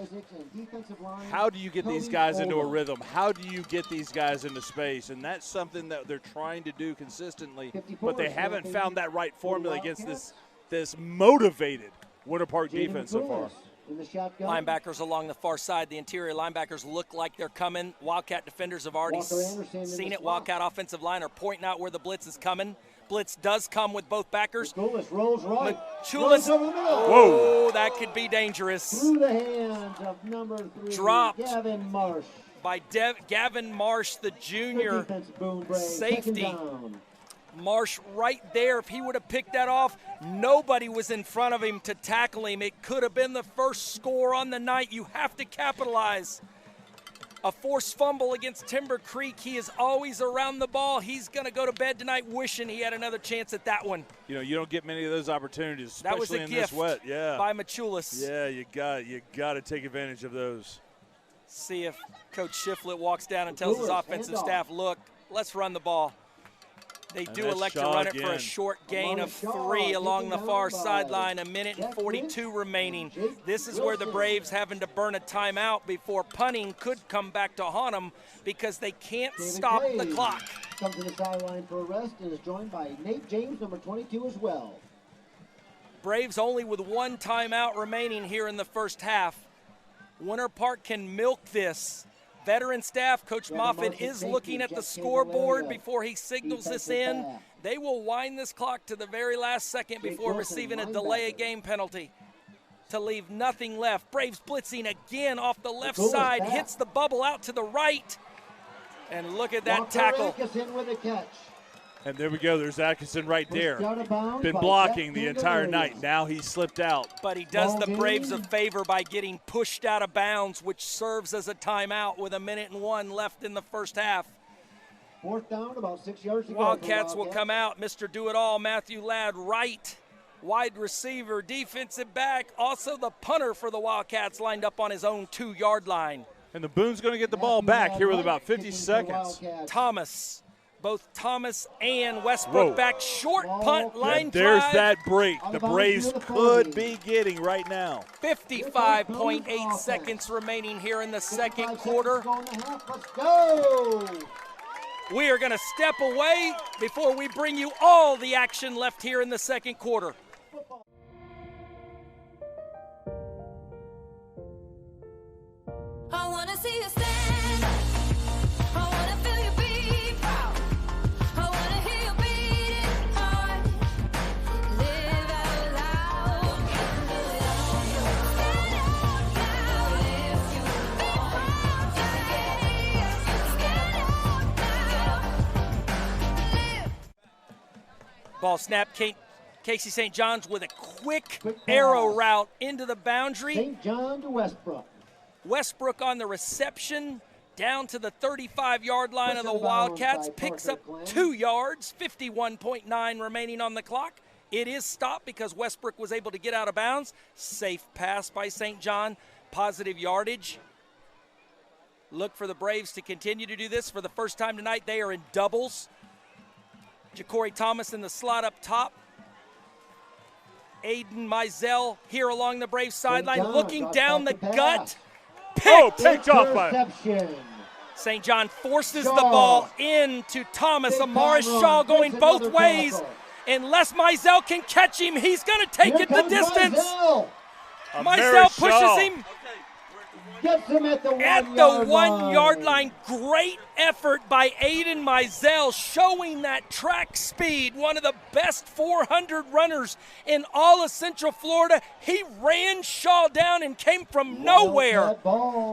How do you get these guys into a rhythm? How do you get these guys into space? And that's something that they're trying to do consistently, but they haven't found that right formula against this motivated Winter Park defense so far. Linebackers along the far side. The interior linebackers look like they're coming. Wildcat defenders have already seen it. Wildcat offensive line are pointing out where the blitz is coming. Blitz does come with both backers. Machulis, whoa, that could be dangerous. Through the hands of number 3, dropped Gavin Marsh. By Gavin Marsh, the junior safety. Marsh right there. If he would have picked that off, nobody was in front of him to tackle him. It could have been the first score on the night. You have to capitalize. A forced fumble against Timber Creek. He is always around the ball. He's going to go to bed tonight wishing he had another chance at that one. You know, you don't get many of those opportunities, especially that was a in gift this wet. Yeah. By Machulis. Yeah, you got to take advantage of those. See if Coach Shiflett walks down and tells his offensive staff, look, let's run the ball. They do elect to run it for a short gain of 3 along the far sideline, 1 minute and 42 remaining. This is where the Braves having to burn a timeout before punting could come back to haunt them because they can't stop the clock. Comes to the sideline for a rest and is joined by Nate James, number 22 as well. Braves only with 1 timeout remaining here in the first half. Winter Park can milk this. Veteran staff, Coach Moffitt is looking at the scoreboard before he signals this in. They will wind this clock to the very last second before receiving a delay of game penalty to leave nothing left. Braves blitzing again off the left side, hits the bubble out to the right. And look at that tackle. And there we go. There's Atkinson right there. Been blocking the entire night. Now he's slipped out. But he does the Braves a favor by getting pushed out of bounds, which serves as a timeout with 1 minute and 1 left in the first half. 4th down, about 6 yards to go. Wildcats will come out. Mr. Do-It-All, Matthew Ladd, right. Wide receiver, defensive back. Also the punter for the Wildcats lined up on his own 2-yard line. And the Boone's going to get the ball back here with about 50 seconds. Thomas both Thomas and Westbrook Whoa. back. Short punt, line There's drive. that break the Braves could be getting right now. 55.8 seconds remaining here in the second quarter. Let's go. We are going to step away before we bring you all the action left here in the second quarter. I wanna see you stand. I wanna feel you be proud. I wanna hear you beating heart. Live out loud. Stand out now. If you feel proud, stand out now. Ball snap, Casey St. John's with a quick arrow route into the boundary. St. John to Westbrook. Westbrook on the reception, down to the 35-yard line of the Wildcats, picks up 2 yards, 51.9 remaining on the clock. It is stopped because Westbrook was able to get out of bounds. Safe pass by St. John, positive yardage. Look for the Braves to continue to do this. For the first time tonight, they are in doubles. Ja'Cory Thomas in the slot up top. Aiden Mizell here along the Braves sideline, looking down the gut. Picked off by St. John forces the ball into Thomas. Amaris Shaw going both ways. Unless Mizell can catch him, he's going to take it the distance. Mizell pushes him. Gets him at the 1 yard line. Great effort by Aiden Mizell, showing that track speed. One of the best 400 runners in all of Central Florida. He ran Shaw down and came from nowhere.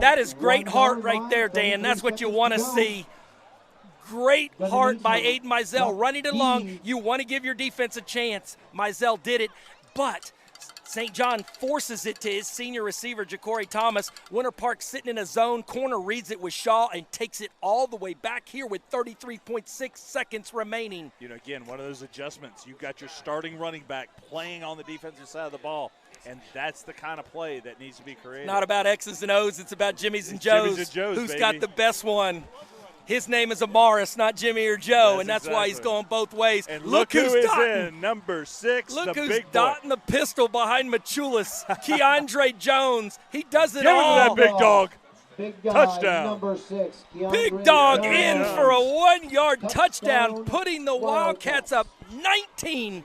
That is great heart right there, Dan. That's what you want to see. Great heart by Aiden Mizell, running it along. You want to give your defense a chance. Mizell did it, but St. John forces it to his senior receiver, Ja'Cory Thomas. Winter Park sitting in a zone. Corner reads it with Shaw and takes it all the way back here with 33.6 seconds remaining. You know, again, one of those adjustments. You've got your starting running back playing on the defensive side of the ball, and that's the kind of play that needs to be created. Not about X's and O's. It's about Jimmy's and Joe's. Jimmy's and Joe's, Who's baby. got the best one? His name is Amaris, not Jimmy or Joe, and that's why he's exactly. going both ways. And look who who's is dotting. in, number 6, Look the who's big boy. dotting the pistol behind Machulis, Keandre Jones. He does it Give it to all. that big dog. Big guy, Touchdown. number 6. Big dog Jones. in for a 1 yard touchdown, putting the Wildcats up 19-0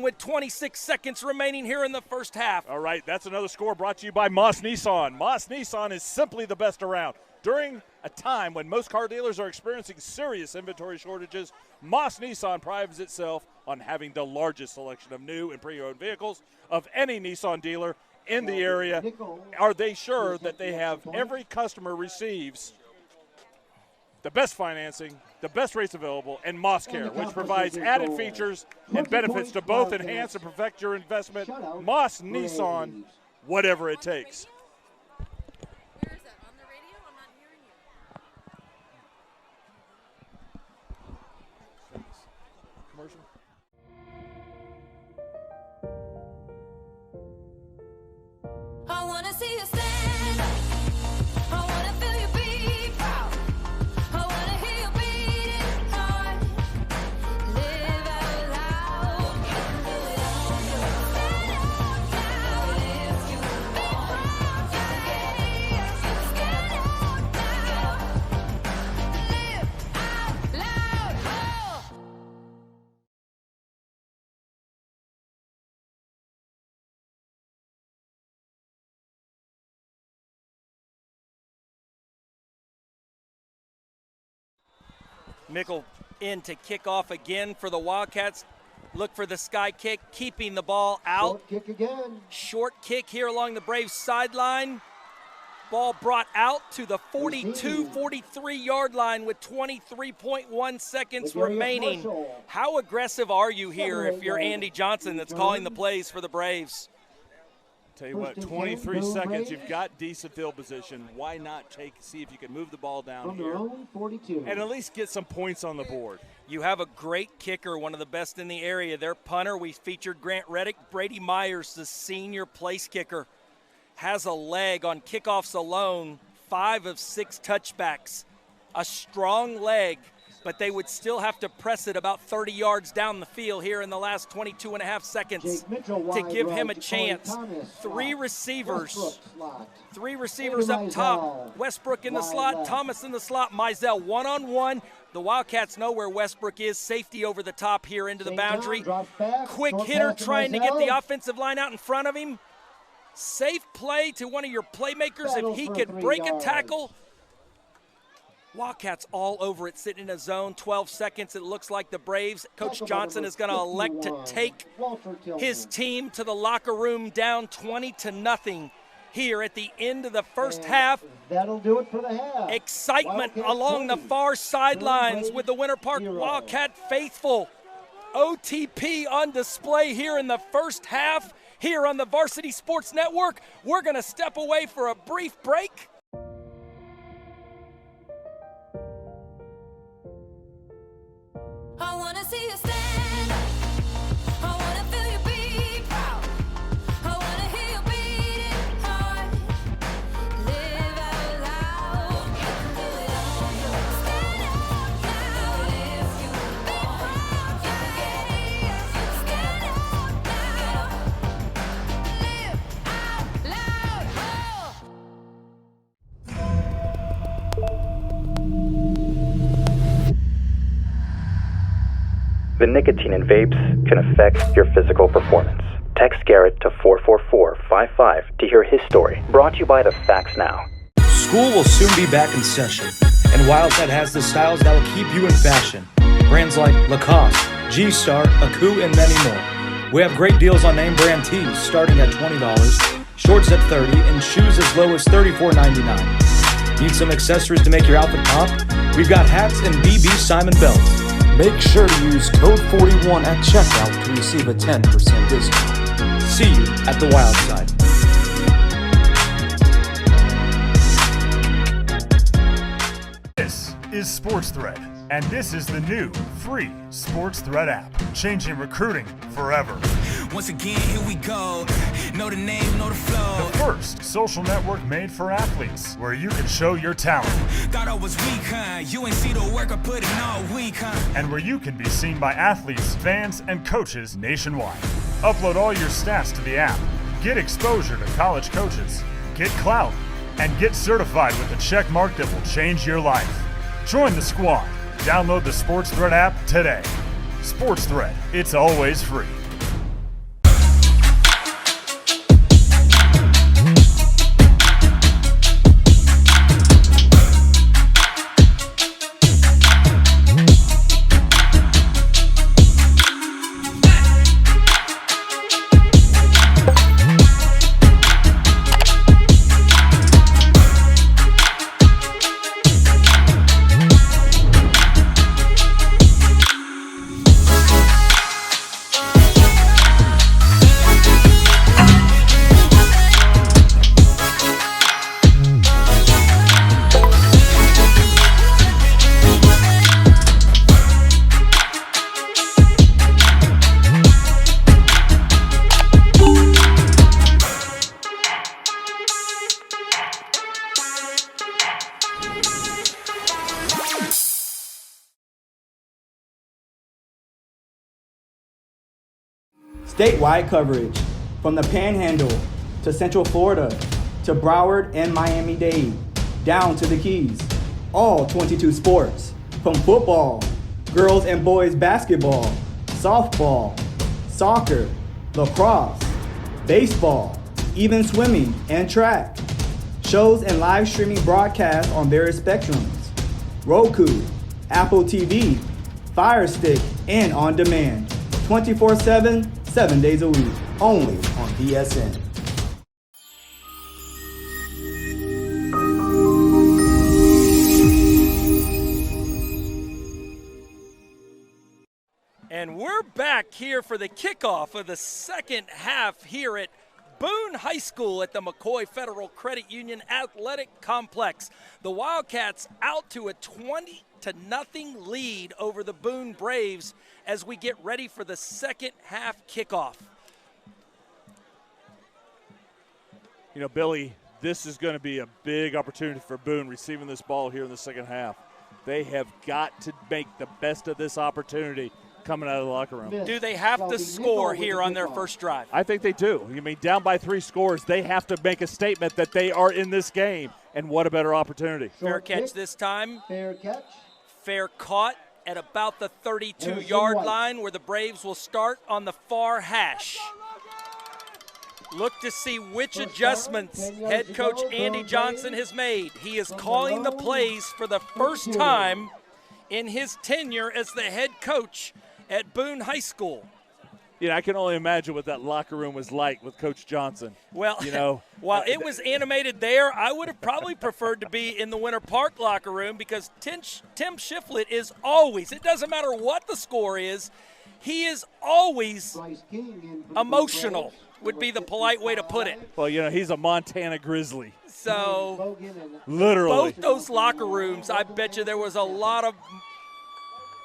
with 26 seconds remaining here in the first half. All right, that's another score brought to you by Moss Nissan. Moss Nissan is simply the best around. During a time when most car dealers are experiencing serious inventory shortages, Moss Nissan prides itself on having the largest selection of new and pre-owned vehicles of any Nissan dealer in the area. Are they sure that they have every customer receives the best financing, the best rates available, and Moss Care, which provides added features and benefits to both enhance and perfect your investment. Moss Nissan, whatever it takes. I wanna see you stand. I wanna feel you be proud. I wanna hear you beating heart. Live out loud. Stand out now. If you feel proud, stand out now. Live out loud. Oh. Mickle in to kick off again for the Wildcats. Look for the sky kick, keeping the ball out. Short kick again. Short kick here along the Braves sideline. Ball brought out to the 42-43 yard line with 23.1 seconds remaining. How aggressive are you here if you're Andy Johnson that's calling the plays for the Braves? Tell you what, 23 seconds, you've got decent field position. Why not see if you can move the ball down From here their own 42. and at least get some points on the board? You have a great kicker, one of the best in the area. Their punter, we featured Grant Reddick. Brady Myers, the senior place kicker, has a leg on kickoffs alone, 5 of 6 touchbacks. A strong leg but they would still have to press it about 30 yards down the field here in the last 22 and a half seconds to give him a chance. Three receivers up top. Westbrook in the slot, Thomas in the slot, Mizell one-on-one. The Wildcats know where Westbrook is. Safety over the top here into the boundary. Quick hitter trying to get the offensive line out in front of him. Safe play to one of your playmakers if he could break a tackle. Wildcats all over it, sitting in a zone, 12 seconds. It looks like the Braves. Coach Johnson is going to elect to take his team to the locker room down 20-0 here at the end of the first half. That'll do it for the half. Excitement Wildcat along the far sidelines with the Winter Park Wildcat faithful. OTP on display here in the first half here on the Varsity Sports Network. We're going to step away for a brief break. I wanna see you stand up. I wanna feel you be proud. I wanna hear you beating heart. Live out loud. You can do it on your own. Stand up now. Live you. Be proud. You can get it. Stand up now. Live out loud. The nicotine in vapes can affect your physical performance. Text Garrett to 44455 to hear his story. Brought to you by the Facts Now. School will soon be back in session, and Wildcat has the styles that will keep you in fashion. Brands like Lacoste, G-Star, Aku, and many more. We have great deals on name brand tees starting at $20, shorts at $30, and shoes as low as $34.99. Need some accessories to make your outfit pop? We've got hats and BB Simon belts. Make sure to use code 41 at checkout to receive a 10% discount. See you at the Wild Side. This is Sports Thread, and this is the new free Sports Thread app, changing recruiting forever. Once again, here we go. Know the name, know the flow. The first social network made for athletes, where you can show your talent. Thought I was weak, huh? You ain't see the work I put in all week, huh? And where you can be seen by athletes, fans, and coaches nationwide. Upload all your stats to the app. Get exposure to college coaches. Get clout. And get certified with a check mark that will change your life. Join the squad. Download the Sports Thread app today. Sports Thread, it's always free. Statewide coverage from the Panhandle to Central Florida to Broward and Miami-Dade, down to the Keys. All 22 sports, from football, girls and boys basketball, softball, soccer, lacrosse, baseball, even swimming and track. Shows and live streaming broadcasts on various spectrums. Roku, Apple TV, Fire Stick, and on demand. 24/7, 7 days a week, only on BSN. And we're back here for the kickoff of the second half here at Boone High School at the McCoy Federal Credit Union Athletic Complex. The Wildcats out to a 20-0 lead over the Boone Braves as we get ready for the second half kickoff. You know, Billy, this is going to be a big opportunity for Boone receiving this ball here in the second half. They have got to make the best of this opportunity coming out of the locker room. Do they have to score here on their first drive? I think they do. I mean, down by 3 scores, they have to make a statement that they are in this game. And what a better opportunity. Fair catch this time. Fair catch. Fair caught at about the 32-yard line where the Braves will start on the far hash. Look to see which adjustments head coach Andy Johnson has made. He is calling the plays for the first time in his tenure as the head coach at Boone High School. You know, I can only imagine what that locker room was like with Coach Johnson. Well, you know, while it was animated there, I would have probably preferred to be in the Winter Park locker room because Tim Shiflett is always, it doesn't matter what the score is, he is always emotional, would be the polite way to put it. Well, you know, he's a Montana Grizzly. So, literally. Both those locker rooms, I bet you there was a lot of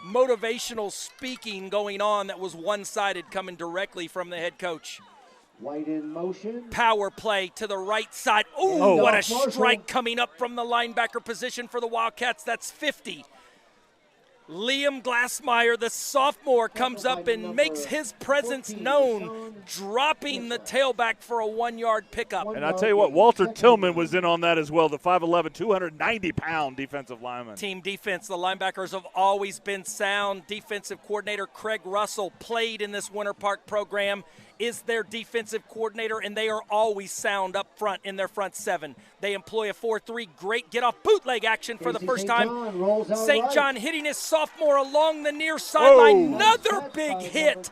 motivational speaking going on that was one-sided coming directly from the head coach. White in motion. Power play to the right side. Ooh, what a strike coming up from the linebacker position for the Wildcats. That's 50. Liam Glassmeyer, the sophomore, comes up and makes his presence known, dropping the tailback for a 1-yard pickup. And I'll tell you what, Walter Tillman was in on that as well, the 5'11", 290-pound defensive lineman. Team defense, the linebackers have always been sound. Defensive coordinator Craig Russell played in this Winter Park program, is their defensive coordinator, and they are always sound up front in their front seven. They employ a 4-3, great get-off bootleg action for the first time. St. John hitting his sophomore along the near sideline. Another big hit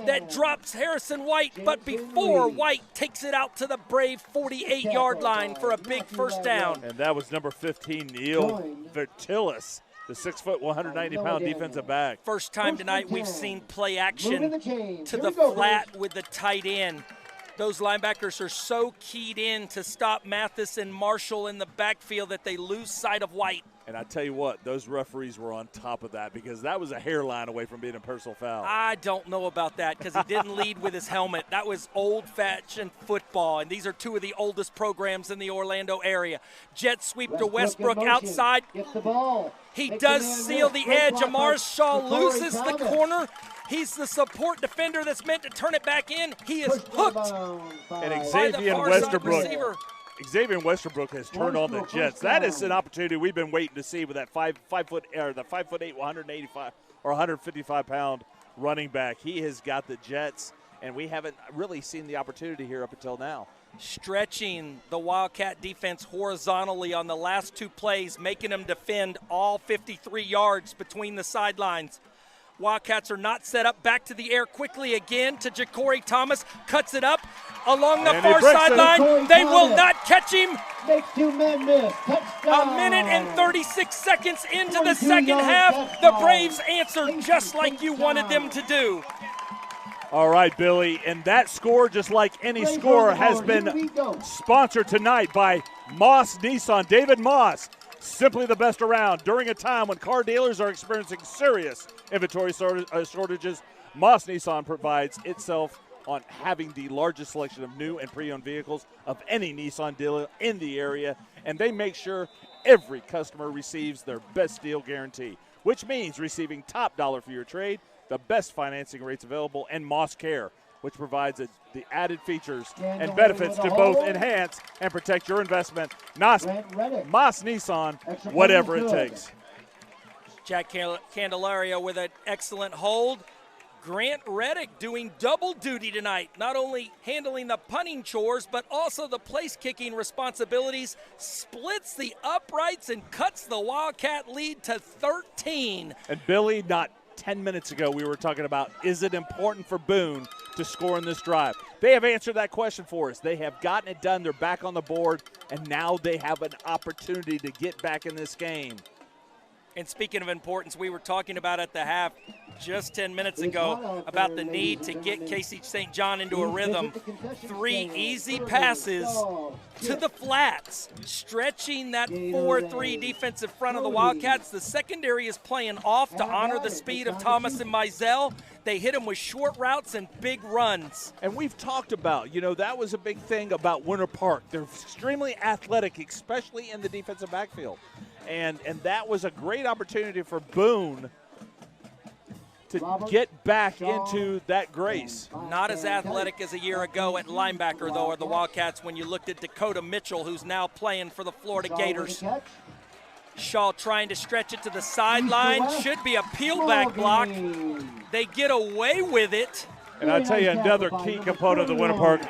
that drops Harrison White, but before White takes it out to the Brave 48-yard line for a big first down. And that was number 15, Neil Vertillis, the 6', 190-pound defensive back. First time tonight we've seen play action to the flat with the tight end. Those linebackers are so keyed in to stop Mathis and Marshall in the backfield that they lose sight of White. And I tell you what, those referees were on top of that because that was a hairline away from being a personal foul. I don't know about that because he didn't lead with his helmet. That was old-fashioned football, and these are two of the oldest programs in the Orlando area. Jet sweep to Westbrook outside. Get the ball. He does seal the edge. Amar Shaw loses the corner. He's the support defender that's meant to turn it back in. He is hooked. And Xavier Westerbrook has turned on the Jets. That is an opportunity we've been waiting to see with that 5'8", 185 or 155-pound running back. He has got the Jets, and we haven't really seen the opportunity here up until now. Stretching the Wildcat defense horizontally on the last 2 plays, making them defend all 53 yards between the sidelines. Wildcats are not set up. Back to the air quickly again to Ja'Cory Thomas. Cuts it up along the far sideline. They will not catch him. Makes 2 men miss. Touchdown. A minute and 36 seconds into the second half. The Braves answered just like you wanted them to do. All right, Billy, and that score, just like any score, has been sponsored tonight by Moss Nissan. David Moss, simply the best around. During a time when car dealers are experiencing serious inventory shortages, Moss Nissan provides itself on having the largest selection of new and pre-owned vehicles of any Nissan dealer in the area, and they make sure every customer receives their best deal guarantee, which means receiving top dollar for your trade, the best financing rates available, and Moss Care, which provides the added features and benefits to both enhance and protect your investment. Moss Nissan, whatever it takes. Jack Candelario with an excellent hold. Grant Reddick doing double duty tonight, not only handling the punting chores, but also the place-kicking responsibilities, splits the uprights and cuts the Wildcat lead to 13. And Billy, not 10 minutes ago, we were talking about, is it important for Boone to score in this drive? They have answered that question for us. They have gotten it done. They're back on the board, and now they have an opportunity to get back in this game. And speaking of importance, we were talking about at the half just 10 minutes ago about the need to get Casey St. John into a rhythm. 3 easy passes to the flats, stretching that 4-3 defensive front of the Wildcats. The secondary is playing off to honor the speed of Thomas and Mizell. They hit him with short routes and big runs. And we've talked about, that was a big thing about Winter Park. They're extremely athletic, especially in the defensive backfield. And that was a great opportunity for Boone to get back into that grace. Not as athletic as a year ago at linebacker, though, are the Wildcats when you looked at Dakota Mitchell, who's now playing for the Florida Gators. Shaw trying to stretch it to the sideline. Should be a peel-back block. They get away with it. And I'll tell you, another key component of the Winter Park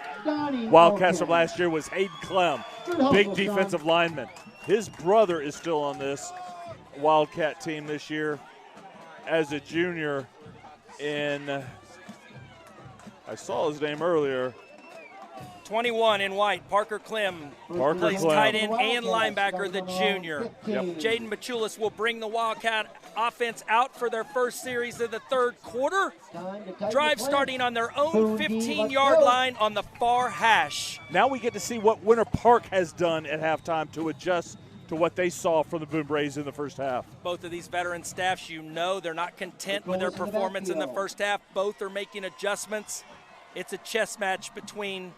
Wildcats from last year was Hayden Clem, big defensive lineman. His brother is still on this Wildcat team this year as a junior I saw his name earlier. 21 in white, Parker Clem plays tight end and linebacker, the junior. Yep. Jaden Machulis will bring the Wildcat offense out for their first series of the third quarter. Drive starting on their own 15-yard line on the far hash. Now we get to see what Winter Park has done at halftime to adjust to what they saw from the Boone Braves in the first half. Both of these veteran staffs, they're not content with their performance in the first half. Both are making adjustments. It's a chess match between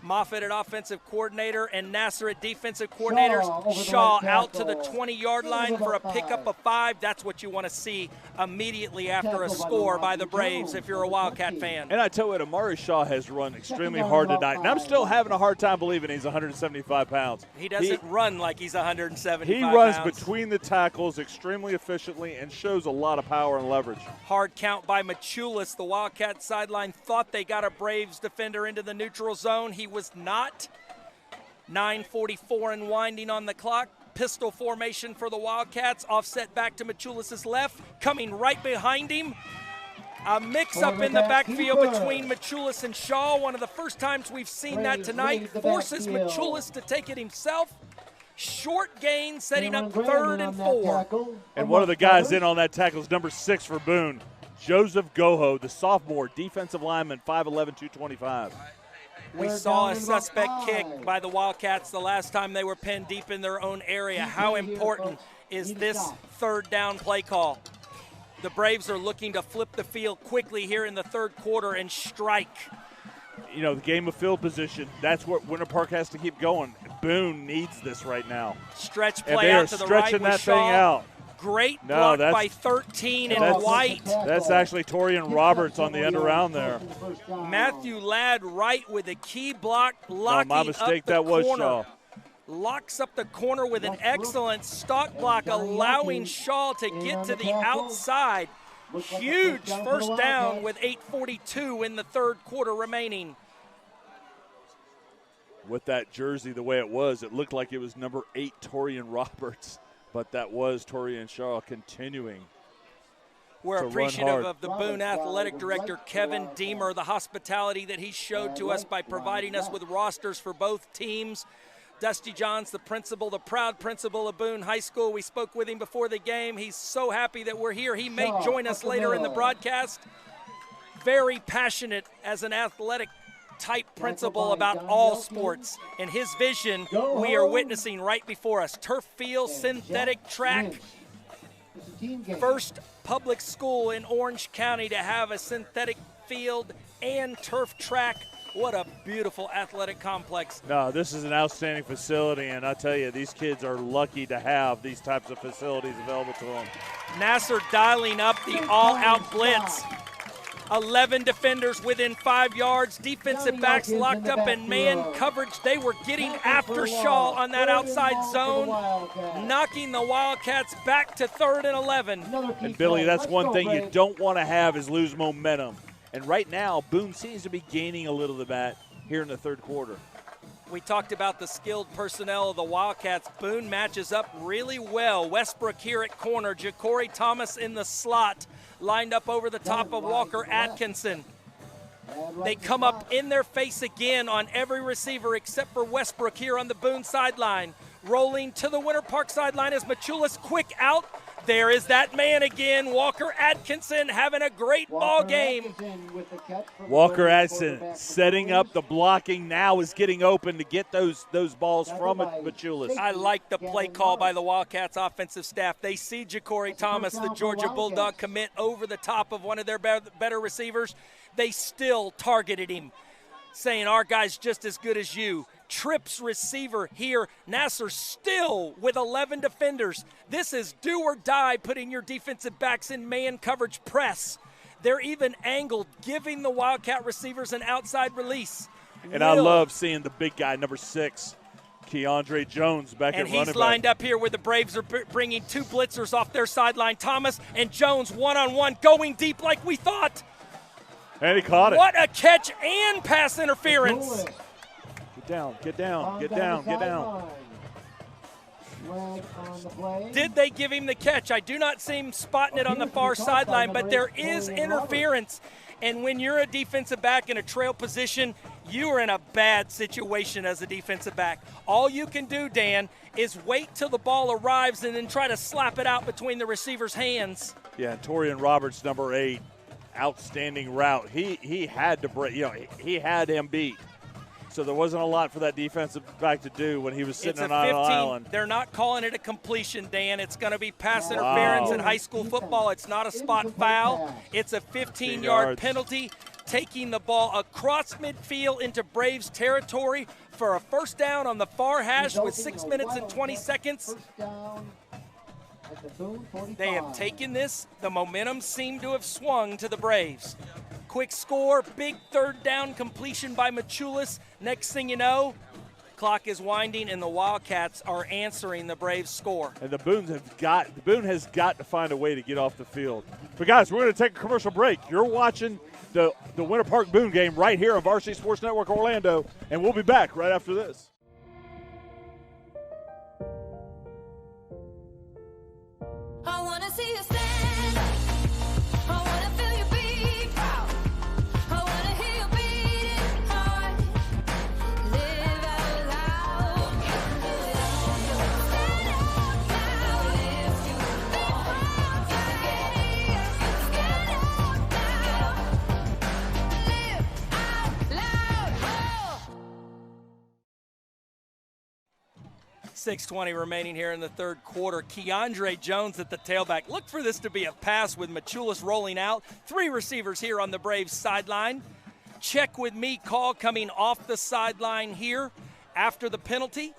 Moffitt at offensive coordinator and Nasser at defensive coordinators. Shaw out to the 20-yard line for a pickup of 5. That's what you want to see immediately after a score by the Braves if you're a Wildcat fan. And I tell you what, Amari Shaw has run extremely hard tonight, and I'm still having a hard time believing he's 175 pounds. He doesn't run like he's 175 He runs pounds. between the tackles extremely efficiently and shows a lot of power and leverage. Hard count by Machulis. The Wildcat sideline thought they got a Braves defender into the neutral zone. He was not. 9:44 and winding on the clock. Pistol formation for the Wildcats. Offset back to Machulis' left. Coming right behind him. A mix-up in the backfield between Machulis and Shaw. One of the first times we've seen that tonight. Forces Machulis to take it himself. Short gain, setting up 3rd and 4. And one of the guys in on that tackle is number 6 for Boone, Joseph Goho, the sophomore defensive lineman, 5'11", 225. We saw a suspect kick by the Wildcats the last time they were pinned deep in their own area. How important is this 3rd down play call? The Braves are looking to flip the field quickly here in the 3rd quarter and strike. The game of field position, that's what Winter Park has to keep going. Boone needs this right now. Stretch play out to the right with that Shaw. thing out. Great block by 13 in white. That's actually Torian Roberts on the end around there. Matthew Ladd right with a key block, locking my mistake, up the that was corner. Shaw. Locks up the corner with an excellent stock block, allowing Shaw to get to the outside. Huge first down with 8:42 in the 3rd quarter remaining. With that jersey the way it was, it looked like it was number 8 Torian Roberts. But that was Torian Shaw continuing. We're appreciative of the Boone Athletic Director, Kevin Deemer, the hospitality that he showed to us by providing us with rosters for both teams. Dusty Johns, the principal, the proud principal of Boone High School. We spoke with him before the game. He's so happy that we're here. He may join us later in the broadcast. Very passionate as an athletic type principle about all sports, and his vision we are witnessing right before us. Turf field, synthetic track. First public school in Orange County to have a synthetic field and turf track. What a beautiful athletic complex. No, this is an outstanding facility, and I tell you, these kids are lucky to have these types of facilities available to them. Nasser dialing up the all-out blitz. 11 defenders within 5 yards. Defensive backs locked up in man coverage. They were getting after Shaw on that outside zone, knocking the Wildcats back to 3rd and 11. And, Billy, that's one thing you don't want to have is lose momentum. And right now, Boone seems to be gaining a little of that here in the 3rd quarter. We talked about the skilled personnel of the Wildcats. Boone matches up really well. Westbrook here at corner. Ja'Cory Thomas in the slot, lined up over the top of Walker Atkinson. They come up in their face again on every receiver except for Westbrook here on the Boone sideline. Rolling to the Winter Park sideline is Machulis, quick out. There is that man again, Walker Atkinson, having a great ball game. Walker Atkinson setting up the blocking now, is getting open to get those balls from Machulis. I like the play call by the Wildcats offensive staff. They see Ja'Cory Thomas, the Georgia Bulldog, commit over the top of one of their better receivers. They still targeted him, saying our guy's just as good as you. trips receiver here. Nasser still with 11 defenders. This is do or die, putting your defensive backs in man coverage press. They're even angled, giving the Wildcat receivers an outside release. And I love seeing the big guy, number 6, Keandre Jones, back at running back. And he's lined up here where the Braves are bringing 2 blitzers off their sideline. Thomas and Jones one-on-one, going deep like we thought. And he caught it. What a catch and pass interference. Get down, get down, get down, get down. Did they give him the catch? I do not see him spotting it on the far sideline, but there is interference. And when you're a defensive back in a trail position, you are in a bad situation as a defensive back. All you can do, Dan, is wait till the ball arrives and then try to slap it out between the receiver's hands. Yeah, Torian Roberts, number 8, outstanding route. He had to break, he had him beat. So there wasn't a lot for that defensive back to do when he was sitting on island. They're not calling it a completion, Dan. It's going to be pass interference in high school football. It's not a spot foul. It's a 15-yard penalty, taking the ball across midfield into Braves territory for a first down on the far hash with 6 minutes and 20 seconds. They have taken this. The momentum seemed to have swung to the Braves. Quick score, big third down completion by Machulis. Next thing you know, clock is winding and the Wildcats are answering the Braves score. And the Boone has got to find a way to get off the field. But guys, we're going to take a commercial break. You're watching the Winter Park Boone game right here on Varsity Sports Network Orlando, and we'll be back right after this. I wanna see you stand up. I wanna feel you be proud. I wanna hear you beating heart. Live out loud. Stand up now. Lift you up. Stand up now. Live out loud. 6:20 remaining here in the third quarter. Keandre Jones at the tailback. Look for this to be a pass with Machulis rolling out. 3 receivers here on the Braves sideline. Check with me call coming off the sideline here after the penalty.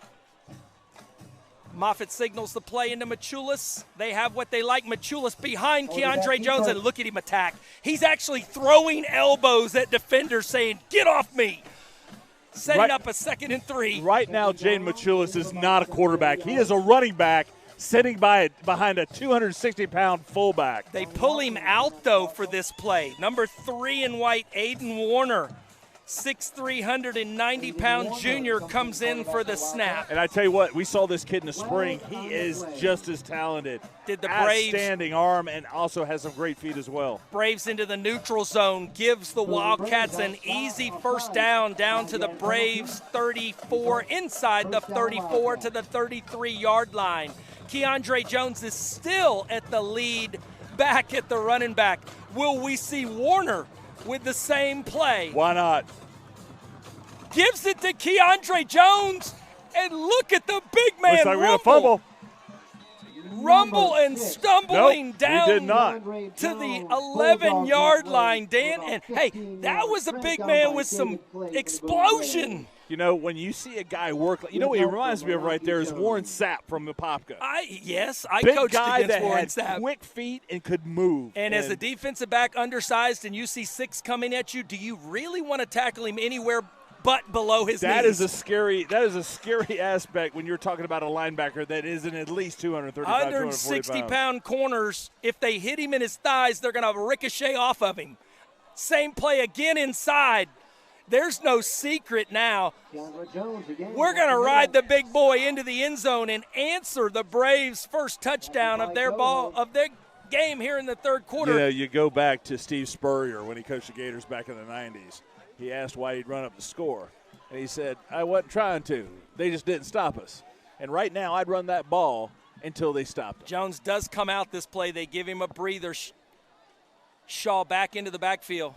Moffitt signals the play into Machulis. They have what they like. Machulis behind Keandre Jones, and look at him attack. He's actually throwing elbows at defenders saying, get off me. Setting up a 2nd and 3. Right now, Jaden Machulis is not a quarterback. He is a running back sitting behind a 260-pound fullback. They pull him out, though, for this play. Number 3 in white, Aiden Warner, 6'3", 190-pound junior, comes in for the snap. And I tell you what, we saw this kid in the spring. He is just as talented. Did the Braves outstanding arm and also has some great feet as well. Braves into the neutral zone, gives the Wildcats an easy first down to the Braves 34, inside the 34 to the 33-yard line. Keandre Jones is still at the lead back at the running back. Will we see Warner with the same play? Why not? Gives it to Keandre Jones, and look at the big man. Looks like we're going to fumble. Rumble and stumbling down we did not. To the 11-yard line, Dan. And, hey, that was a big man with some explosion. You know, when you see a guy work, what he reminds me of right there is Warren Sapp from Apopka. I big coached guy against that Warren had Sapp. quick feet and could move. And as a defensive back, undersized, and you see 6 coming at you, do you really want to tackle him anywhere but below his knees? That is a scary aspect when you're talking about a linebacker that isn't at least 235, 160-pound corners, if they hit him in his thighs, they're going to ricochet off of him. Same play again inside. There's no secret now. We're going to ride the big boy into the end zone and answer the Braves' first touchdown of their game here in the third quarter. You go back to Steve Spurrier when he coached the Gators back in the 90s. He asked why he'd run up the score, and he said, I wasn't trying to. They just didn't stop us. And right now I'd run that ball until they stopped him. Jones does come out this play. They give him a breather. Shaw back into the backfield.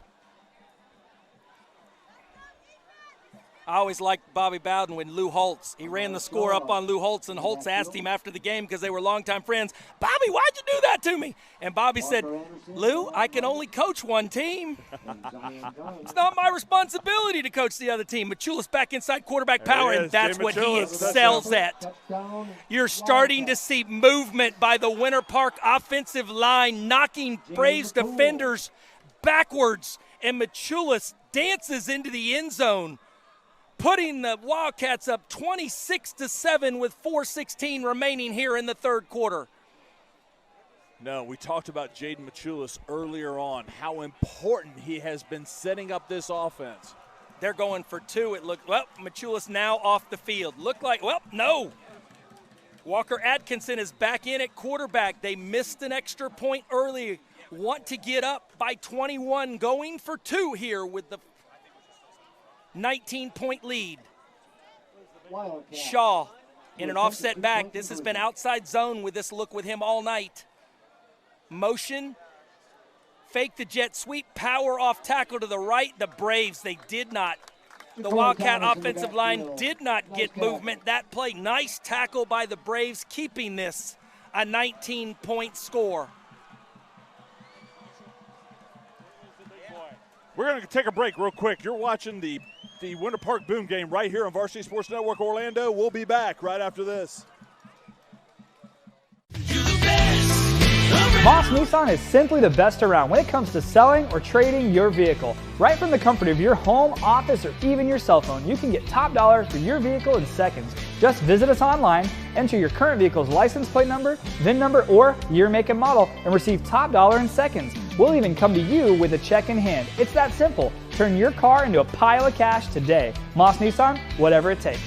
I always liked Bobby Bowden when Lou Holtz. He ran the score up on Lou Holtz, and Holtz asked him after the game because they were longtime friends, "Bobby, why'd you do that to me?" And Bobby said, "Lou, I can only coach one team. It's not my responsibility to coach the other team." Machulis back inside quarterback power, and that's what he excels at. You're starting to see movement by the Winter Park offensive line, knocking Braves defenders backwards, and Machulis dances into the end zone, putting the Wildcats up 26-7 with 4:16 remaining here in the third quarter. No, we talked about Jaden Machulis earlier on, how important he has been setting up this offense. They're going for two. It looked, well, Machulis now off the field. Looked like, well, no. Walker Atkinson is back in at quarterback. They missed an extra point early. Want to get up by 21, going for two here with the 19-point lead. Shaw in an offset back. This has been outside zone with this look with him all night. Motion, fake the jet sweep, power off tackle to the right. The Braves, they did not. The Wildcat offensive line did not get movement. That play, nice tackle by the Braves, keeping this a 19-point score. We're going to take a break real quick. You're watching the Winter Park Boone game right here on Varsity Sports Network Orlando. We'll be back right after this. Moss Nissan is simply the best around when it comes to selling or trading your vehicle. Right from the comfort of your home, office, or even your cell phone, you can get top dollar for your vehicle in seconds. Just visit us online, enter your current vehicle's license plate number, VIN number, or year, make, and model, and receive top dollar in seconds. We'll even come to you with a check in hand. It's that simple. Turn your car into a pile of cash today. Moss Nissan, whatever it takes.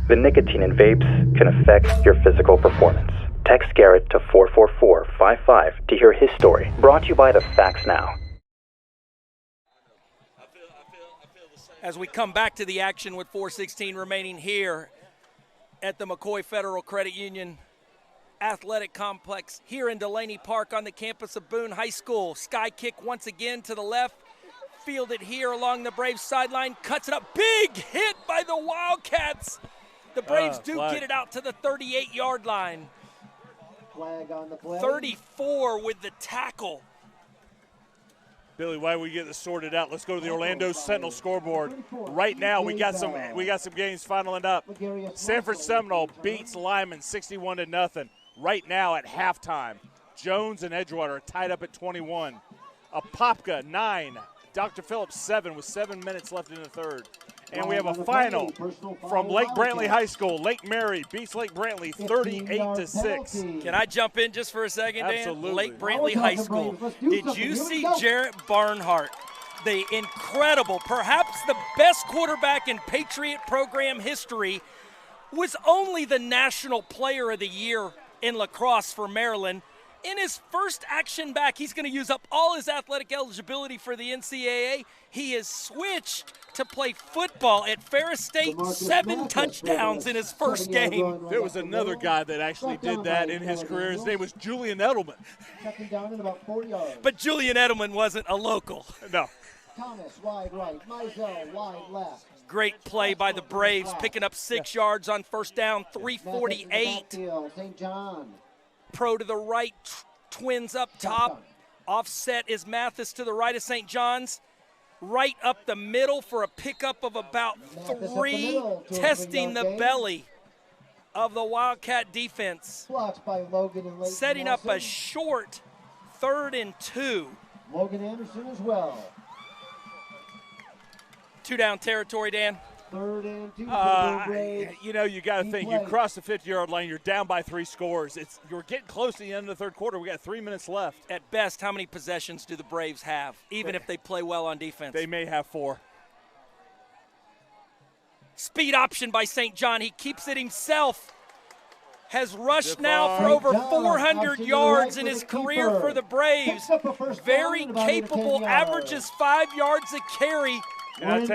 The nicotine in vapes can affect your physical performance. Text Garrett to 44455 to hear his story. Brought to you by the Facts Now. As we come back to the action with 4:16 remaining here at the McCoy Federal Credit Union Athletic Complex here in Delaney Park on the campus of Boone High School. Sky kick once again to the left. Fielded here along the Braves sideline. Cuts it up. Big hit by the Wildcats. The Braves do get it out to the 38-yard line. Flag on the play. 34 with the tackle. Billy, while we get this sorted out, let's go to the Orlando Sentinel scoreboard. Right now, we got some games finaling up. Sanford Seminole beats Lyman 61-0. Right now at halftime, Jones and Edgewater are tied up at 21. Apopka 9, Dr. Phillips 7 with 7 minutes left in the third. And we have a final from Lake Brantley High School. Lake Mary beats Lake Brantley 38-6. Can I jump in just for a second, Dan? Absolutely. Lake Brantley High School. Did you see Jarrett Barnhart, the incredible, perhaps the best quarterback in Patriot program history, was only the National Player of the Year in lacrosse for Maryland. In his first action back, he's going to use up all his athletic eligibility for the NCAA. He is switched to play football at Ferris State, 7 touchdowns in his first game. There was another guy that actually did that in his career. His name was Julian Edelman. Second down at about 40 yards. But Julian Edelman wasn't a local. No. Thomas wide right, Mizell wide left. Great play by the Braves, picking up 6 yards on first down, 3:48. St. John. Pro to the right, Twins up top. Offset is Mathis to the right of St. John's. Right up the middle for a pickup of about 3, testing the belly of the Wildcat defense. Blocked by Logan and Leighton Setting up a Nelson. short 3rd and 2. Logan Anderson as well. 2 down territory, Dan. 3rd and 2 for the Braves. You know, you got to think, you cross the 50-yard line, you're down by 3 scores. You're getting close to the end of the third quarter. We got 3 minutes left. At best, how many possessions do the Braves have, even if they play well on defense? They may have 4. Speed option by St. John. He keeps it himself. Has rushed now for over 400 yards in his career for the Braves. Very capable, averages 5 yards a carry. And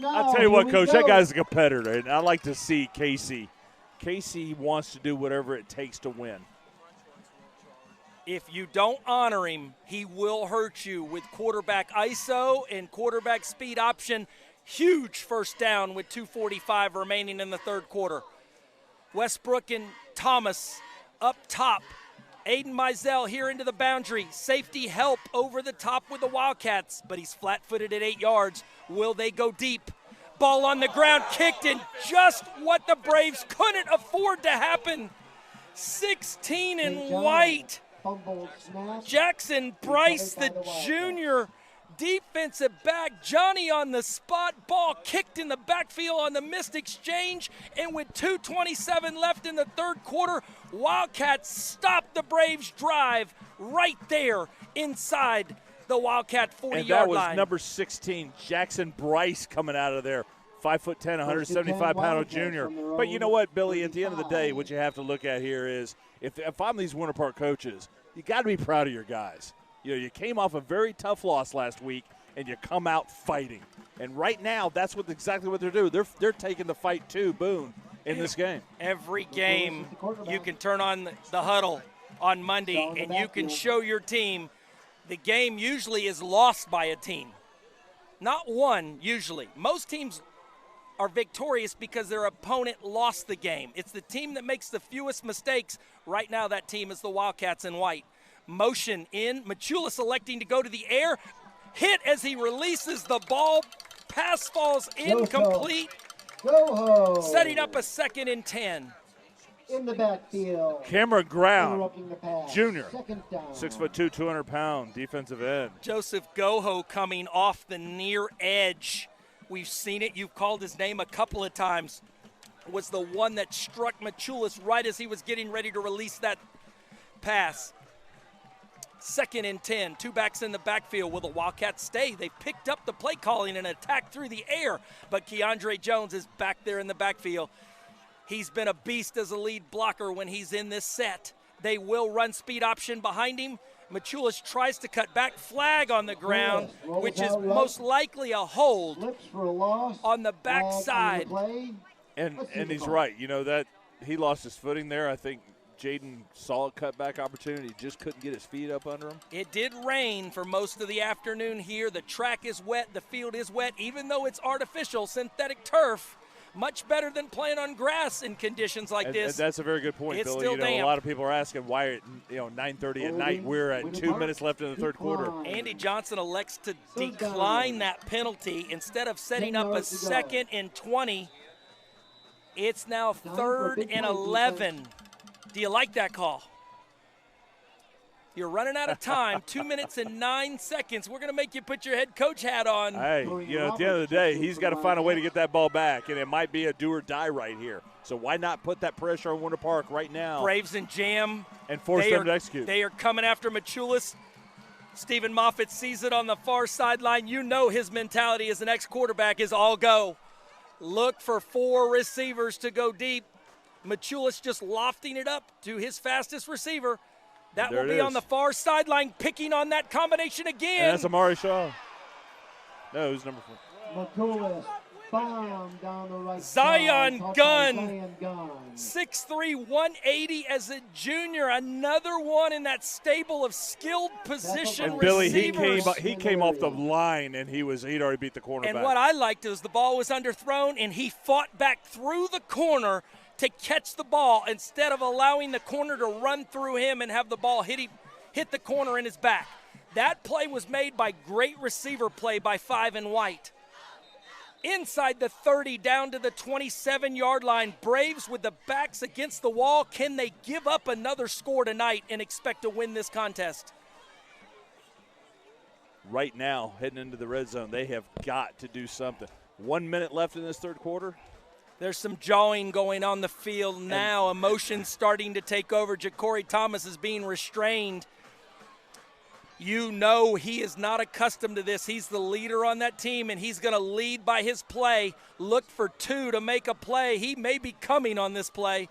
I'll tell you what, Coach, that guy's a competitor, and I like to see Casey Casey wants to do whatever it takes to win. If you don't honor him, he will hurt you with quarterback ISO and quarterback speed option. Huge first down with 2:45 remaining in the third quarter. Westbrook and Thomas up top. Aiden Mizell here into the boundary. Safety help over the top with the Wildcats, but he's flat-footed at 8 yards. Will they go deep? Ball on the ground, kicked in just what the Braves couldn't afford to happen. 16 in white. Jackson Bryce, the junior defensive back. Johnny on the spot. Ball kicked in the backfield on the missed exchange. And with 2:27 left in the third quarter, Wildcats stop the Braves' drive right there inside the Wildcat 40-yard line. And that was number 16, Jackson Bryce, coming out of there. 5'10", 175-pound junior. But you know what, Billy, at the end of the day, what you have to look at here is if I'm these Winter Park coaches, you got to be proud of your guys. You know, you came off a very tough loss last week, and you come out fighting. And right now, that's exactly what they're doing. They're taking the fight to Boone in this game. Every game, you can turn on the huddle on Monday, and you can show your team. The game usually is lost by a team. Not won, usually. Most teams are victorious because their opponent lost the game. It's the team that makes the fewest mistakes. Right now, that team is the Wildcats in white. Motion in. Machulis electing to go to the air. Hit as he releases the ball. Pass falls incomplete. Setting up a 2nd and 10. In the backfield. Cameron Brown, Interrupting the pass. junior, Second down. 6'2", 200-pound defensive end. Joseph Goho coming off the near edge. We've seen it. You've called his name a couple of times. Was the one that struck Machulis right as he was getting ready to release that pass. 2nd and 10. 2 backs in the backfield. Will the Wildcats stay? They picked up the play calling and attack through the air, but Keandre Jones is back there in the backfield. He's been a beast as a lead blocker when he's in this set. They will run speed option behind him. Machulis tries to cut back. Flag on the ground, which is most likely a hold on the backside. And he's right. You know, that he lost his footing there. I think Jaden saw a cutback opportunity, just couldn't get his feet up under him. It did rain for most of the afternoon here. The track is wet, the field is wet, even though it's artificial synthetic turf. Much better than playing on grass in conditions like this. And that's a very good point, it's Billy. Still you know, damp. a lot of people are asking why at 9:30 at night. We're at 2 minutes left in the third quarter. Andy Johnson elects to decline that penalty instead of setting up a 2nd and 20. It's now 3rd and 11. Do you like that call? You're running out of time. 2 minutes and 9 seconds. We're going to make you put your head coach hat on. Hey, you know, at the end of the day, he's got to find a way to get that ball back, and it might be a do or die right here. So why not put that pressure on Winter Park right now? Braves and jam. And force them to execute. They are coming after Machulis. Stephen Moffitt sees it on the far sideline. You know his mentality as an ex-quarterback is all go. Look for 4 receivers to go deep. Machulis just lofting it up to his fastest receiver. That will be on the far sideline, picking on that combination again. And that's Amari Shaw. No, who's number 4? Machulis, bomb down the right Zion side. Gunn, 6'3", 180 as a junior. Another one in that stable of skilled position and Billy, receivers. he came off the line, and he'd already beat the cornerback. And what I liked is the ball was underthrown, and he fought back through the corner to catch the ball instead of allowing the corner to run through him and have the ball hit the corner in his back. That play was made by great receiver play by 5 and white. Inside the 30, down to the 27-yard line. Braves with the backs against the wall. Can they give up another score tonight and expect to win this contest? Right now, heading into the red zone, they have got to do something. 1 minute left in this third quarter. There's some jawing going on the field now. Emotion starting to take over. Ja'Cory Thomas is being restrained. You know he is not accustomed to this. He's the leader on that team, and he's going to lead by his play. Look for 2 to make a play. He may be coming on this play.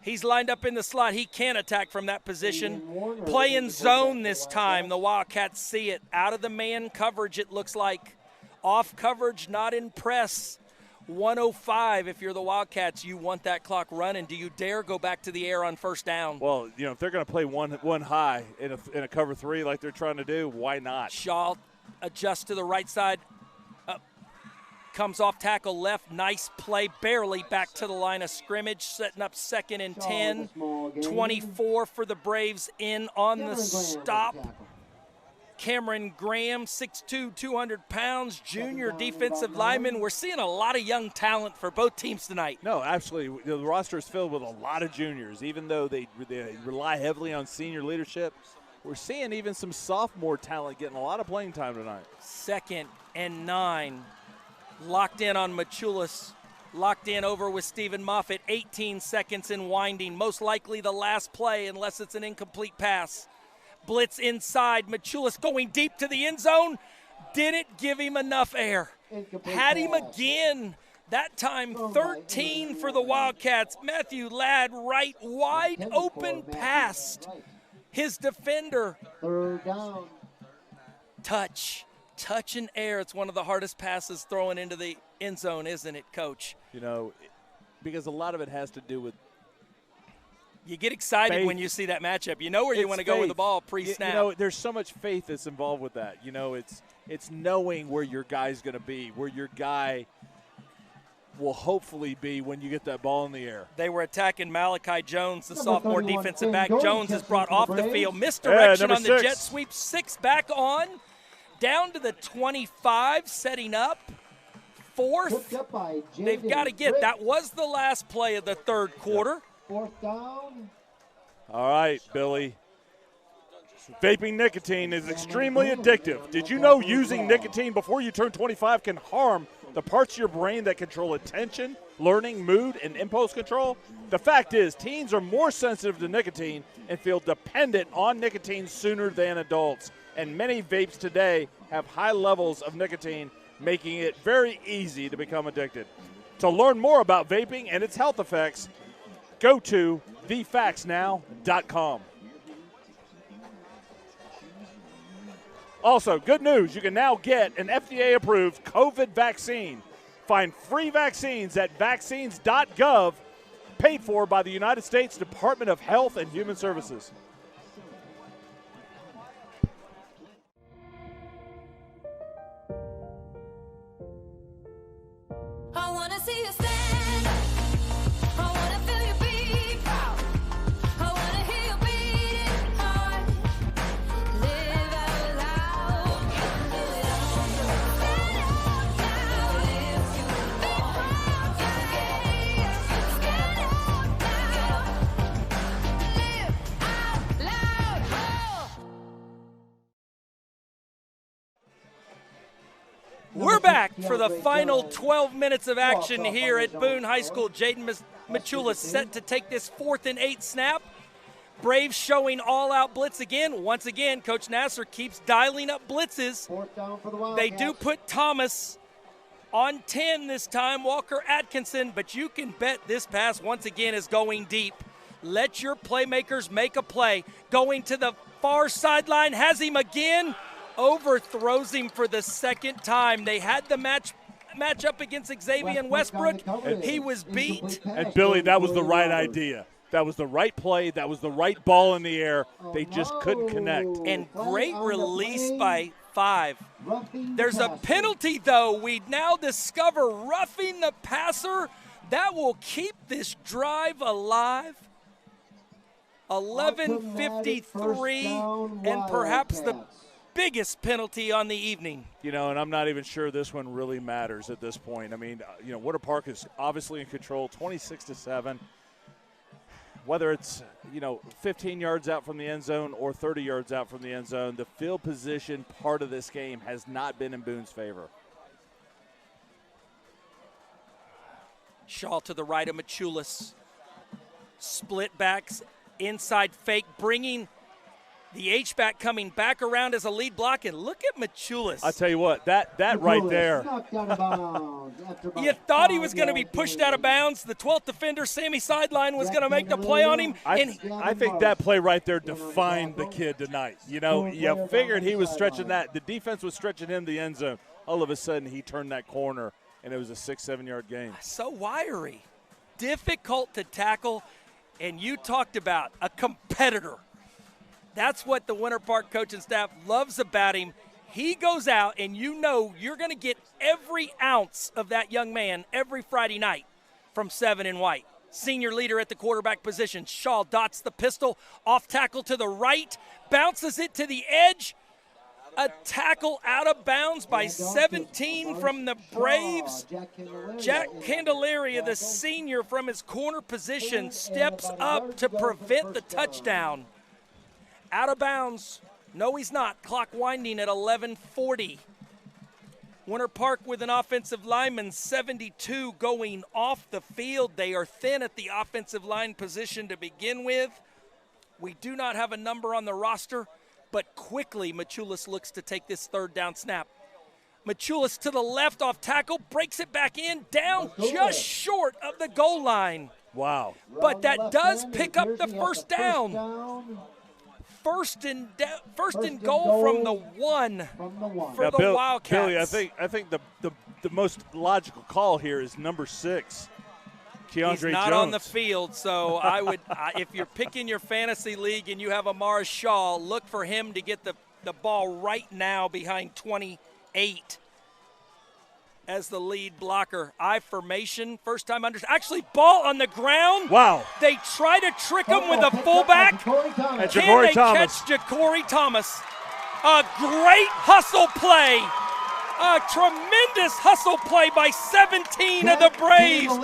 He's lined up in the slot. He can't attack from that position. Play in zone this time. The Wildcats see it. Out of the man coverage, it looks like. Off coverage, not in press. 105 if you're the Wildcats. You want that clock running. Do you dare go back to the air on first down? Well, if they're going to play one high in a cover 3 like they're trying to do, why not? Shaw adjusts to the right side. Comes off tackle left. Nice play. Barely back to the line of scrimmage. Setting up 2nd and 10. 24 for the Braves in on the stop. Cameron Graham, 6'2", 200 pounds, junior defensive lineman. We're seeing a lot of young talent for both teams tonight. No, absolutely. The roster is filled with a lot of juniors, even though they rely heavily on senior leadership. We're seeing even some sophomore talent getting a lot of playing time tonight. 2nd and 9. Locked in on Machulis. Locked in over with Stephen Moffitt. 18 seconds in winding. Most likely the last play unless it's an incomplete pass. Blitz inside. Machulis going deep to the end zone. Didn't give him enough air. Had him again. That time 13 for the Wildcats. Matthew Ladd right, wide open past his defender. 3rd down. Touch and air. It's one of the hardest passes thrown into the end zone, isn't it, Coach? Because a lot of it has to do with you get excited faith. When you see that matchup. You know where you want to go with the ball pre-snap. There's so much faith that's involved with that. It's knowing where your guy's going to be, where your guy will hopefully be when you get that ball in the air. They were attacking Malachi Jones, the sophomore defensive back. Jones is brought off the field. Misdirection on the jet sweep. 6 back on. Down to the 25, setting up. 4th. They've got to get. That was the last play of the 3rd quarter. 4th down. All right, Billy. Vaping nicotine is extremely addictive. Did you know using nicotine before you turn 25 can harm the parts of your brain that control attention, learning, mood, and impulse control? The fact is, teens are more sensitive to nicotine and feel dependent on nicotine sooner than adults. And many vapes today have high levels of nicotine, making it very easy to become addicted. To learn more about vaping and its health effects, go to thefactsnow.com. Also, good news, you can now get an FDA-approved COVID vaccine. Find free vaccines at vaccines.gov, paid for by the United States Department of Health and Human Services. I wanna see you stand up. I wanna feel you be proud. I wanna hear you beating heart. Live out loud. Stand up now. Be proud. Stand up now. Live out loud. We're back for the final 12 minutes of action here at Boone High School. Jaden Machulis set to take this 4th and 8 snap. Braves showing all-out blitz again. Once again, Coach Nasser keeps dialing up blitzes. 4th down for the They Wildcats. do put Thomas on 10 this time, Walker Atkinson, but you can bet this pass once again is going deep. Let your playmakers make a play. Going to the far sideline, has him again. Overthrows him for the 2nd time. They had the match up against Xavier and Westbrook. He was beat. And Billy, that was the right idea. That was the right play. That was the right ball in the air. They just couldn't connect. And great release by 5. There's a penalty, though. We now discover roughing the passer. That will keep this drive alive. 11:53, and perhaps the biggest penalty on the evening. And I'm not even sure this one really matters at this point. I mean, Winter Park is obviously in control, 26-7. Whether it's, 15 yards out from the end zone or 30 yards out from the end zone, the field position part of this game has not been in Boone's favor. Shaw to the right of Machulis. Split backs, inside fake, bringing the H-back coming back around as a lead block, and look at Machulis. I tell you what, that right there. You thought he was going to be pushed out of bounds. The 12th defender, Sammy Sideline, was going to make the play on him. I think that play right there defined the kid tonight. You figured he was stretching that. The defense was stretching him the end zone. All of a sudden, he turned that corner and it was a 6-7 yard gain. So wiry, difficult to tackle, and you talked about a competitor. That's what the Winter Park coaching staff loves about him. He goes out, and you know you're going to get every ounce of that young man every Friday night from 7 in white. Senior leader at the quarterback position. Shaw dots the pistol, off tackle to the right, bounces it to the edge. A tackle out of bounds by 17 from the Braves. Jack Candelaria, the senior from his corner position, steps up to prevent the touchdown. Out of bounds. No, he's not. Clock winding at 11:40. Winter Park with an offensive lineman, 72, going off the field. They are thin at the offensive line position to begin with. We do not have a number on the roster, but quickly Machulis looks to take this third down snap. Machulis to the left off tackle, breaks it back in, down just short of the goal line. Wow. But that does pick up the first down. First and goal from the one for the Wildcats. Billy, I think the most logical call here is number 6, Keandre He's not Jones. on the field, so I would if you're picking your fantasy league and you have Amara Shaw, look for him to get the ball right now behind 28 as the lead blocker. I formation, first time under. Actually, ball on the ground. Wow. They try to trick him with a fullback. And Can Ja'Cory they Thomas. catch Ja'Cory Thomas? A great hustle play. A tremendous hustle play by 17 of the Braves.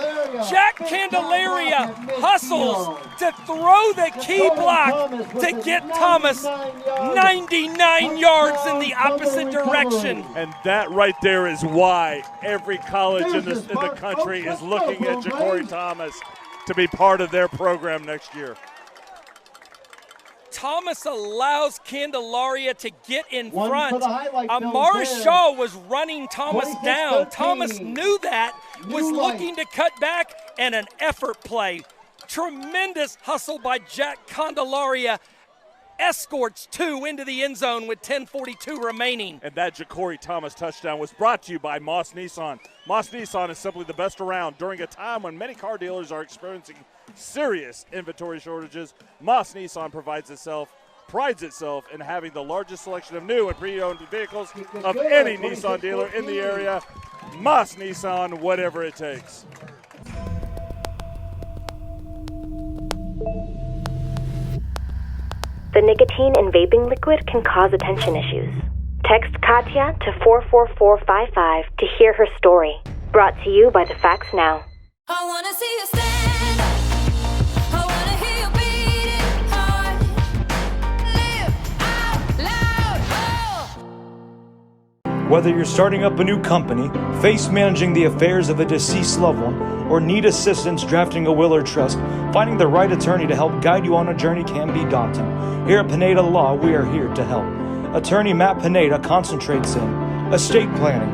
Jack Candelaria hustles to throw the key block to get Thomas 99 yards in the opposite direction. And that right there is why every college in the country is looking at Ja'Cory Thomas to be part of their program next year. Thomas allows Candelaria to get in front. Amara Shaw was running Thomas down. Thomas knew that, was looking to cut back, and an effort play. Tremendous hustle by Jack Candelaria. Escorts 2 into the end zone with 10:42 remaining. And that Ja'Cory Thomas touchdown was brought to you by Moss Nissan. Moss Nissan is simply the best around during a time when many car dealers are experiencing serious inventory shortages. Moss Nissan prides itself in having the largest selection of new and pre-owned vehicles of any Nissan dealer in the area. Moss Nissan, whatever it takes. The nicotine in vaping liquid can cause attention issues. Text Katya to 44455 to hear her story. Brought to you by the Facts Now. I wanna see you stand up. I wanna hear you beat it hard. Live out loud. Whether you're starting up a new company, face managing the affairs of a deceased loved one, or need assistance drafting a will or trust, finding the right attorney to help guide you on a journey can be daunting. Here at Pineda Law, we are here to help. Attorney Matt Pineda concentrates in estate planning,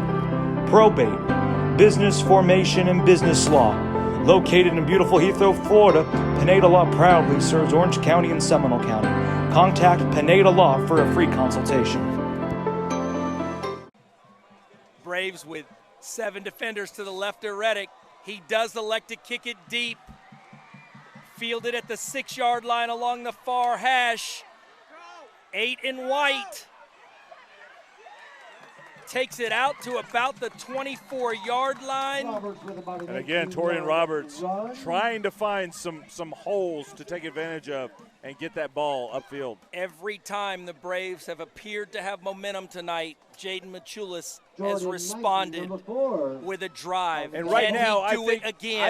probate, business formation, and business law. Located in beautiful Heathrow, Florida, Pineda Law proudly serves Orange County and Seminole County. Contact Pineda Law for a free consultation. Braves with 7 defenders to the left of Reddick. He does elect to kick it deep. Fielded at the 6-yard line along the far hash. 8 in white. Takes it out to about the 24-yard line. And again, Torian Roberts trying to find some holes to take advantage of and get that ball upfield. Every time the Braves have appeared to have momentum tonight, Jaden Machulis has responded with a drive. And right now, I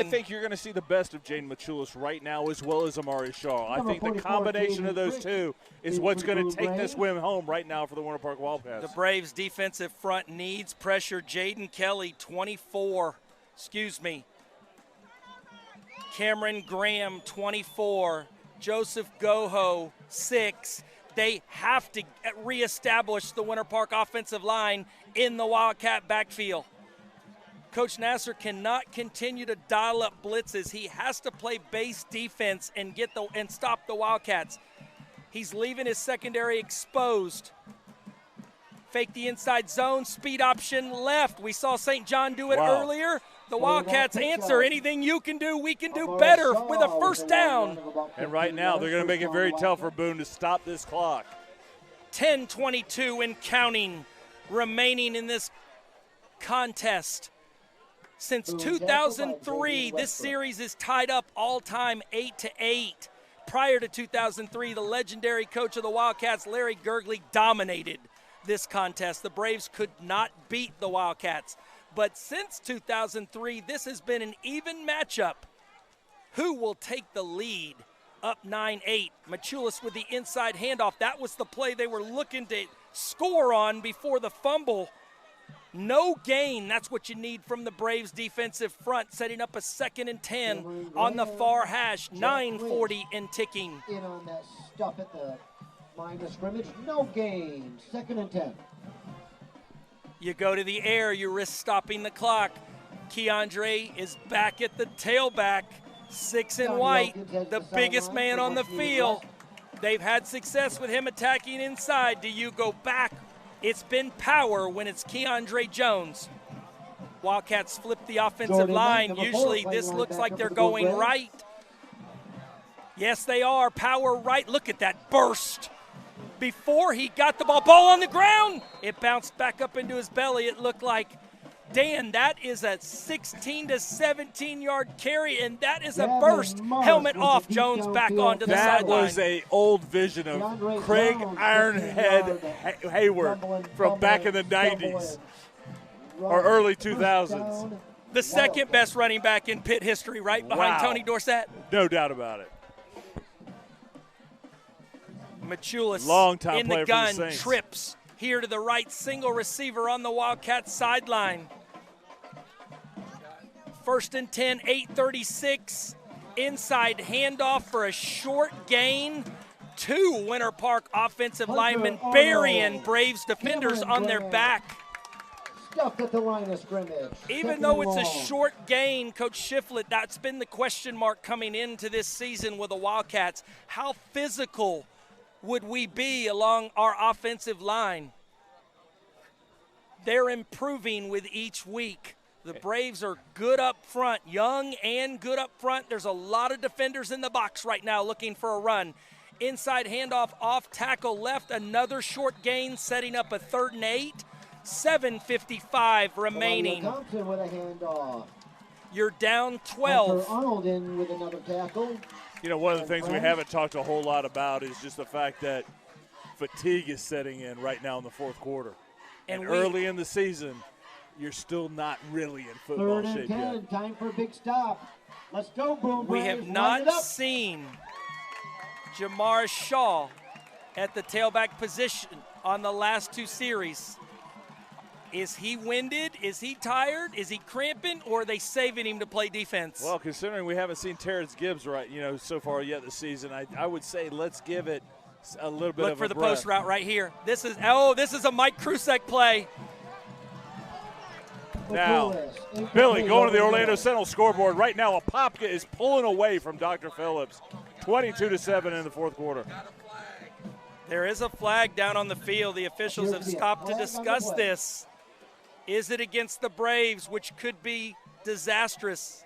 think you're going to see the best of Jaden Machulis right now, as well as Amari Shaw. I think the combination of those two is what's going to take this win home right now for the Winter Park Wildcats. The Braves' defensive front needs pressure. Jaden Kelly, Cameron Graham, 24. Joseph Goho, 6. They have to reestablish the Winter Park offensive line in the Wildcat backfield. Coach Nasser cannot continue to dial up blitzes. He has to play base defense and stop the Wildcats. He's leaving his secondary exposed. fake the inside zone, speed option left. We saw St. John do it Wow. earlier. The Wildcats answer. Anything you can do, we can do better with a first down. And right now, they're going to make it very tough for Boone to stop this clock. 10:22 and counting remaining in this contest. Since 2003, this series is tied up all-time 8-8. Prior to 2003, the legendary coach of the Wildcats, Larry Gergley, dominated this contest. The Braves could not beat the Wildcats. But since 2003, this has been an even matchup. Who will take the lead? Up 9-8. Machulis with the inside handoff. That was the play they were looking to score on before the fumble. No gain. That's what you need from the Braves defensive front, setting up a 2nd and 10 on the far hash. 9:40 and ticking. In on that stuff at the line of scrimmage. No gain. 2nd and 10. You go to the air, you risk stopping the clock. Keandre is back at the tailback. 6 and white, the biggest man on the field. They've had success with him attacking inside. Do you go back? It's been power when it's Keandre Jones. Wildcats flip the offensive line. Usually this looks like they're going right. Yes, they are. Power right. Look at that burst. Before he got the ball on the ground, it bounced back up into his belly. It looked like, Dan, that is a 16 to 17 yard carry, and that is a burst. Helmet off, Jones back onto the sideline. That was a old vision of Craig Ironhead Hayward from back in the 90s or early 2000s. The second best running back in Pitt history, right behind Tony Dorsett. No doubt about it. Machulis Long time in the player gun, for the Saints. trips here to the right, single receiver on the Wildcats sideline. 1st and 10, 8:36. Inside handoff for a short gain. 2 Winter Park offensive linemen burying Braves defenders on their back. Stuffed at the line of scrimmage. Even though it's a short gain, Coach Shiflett, that's been the question mark coming into this season with the Wildcats. How physical would we be along our offensive line? They're improving with each week. The Braves are good up front, young and good up front. There's a lot of defenders in the box right now looking for a run. Inside handoff off tackle left, another short gain, setting up a 3rd and 8. 7:55 remaining. Thompson with a handoff. You're down 12. Hunter Arnold in with another tackle. You know, one of the things we haven't talked a whole lot about is just the fact that fatigue is setting in right now in the 4th quarter. And early in the season, you're still not really in football 3rd and shape 10. yet. Time for a big stop. Let's go, Boone. We have not seen Jamar Shaw at the tailback position on the last 2 series. Is he winded? Is he tired? Is he cramping? Or are they saving him to play defense? Well, considering we haven't seen Terrence Gibbs so far yet this season, I would say let's give it a little bit Look of for a the breath. post route right here. This is a Mike Krusek play. Now, Billy going to the Orlando Sentinel scoreboard. Right now, Apopka is pulling away from Dr. Phillips. 22-7 in the 4th quarter. There is a flag down on the field. The officials have stopped to discuss this. Is it against the Braves, which could be disastrous?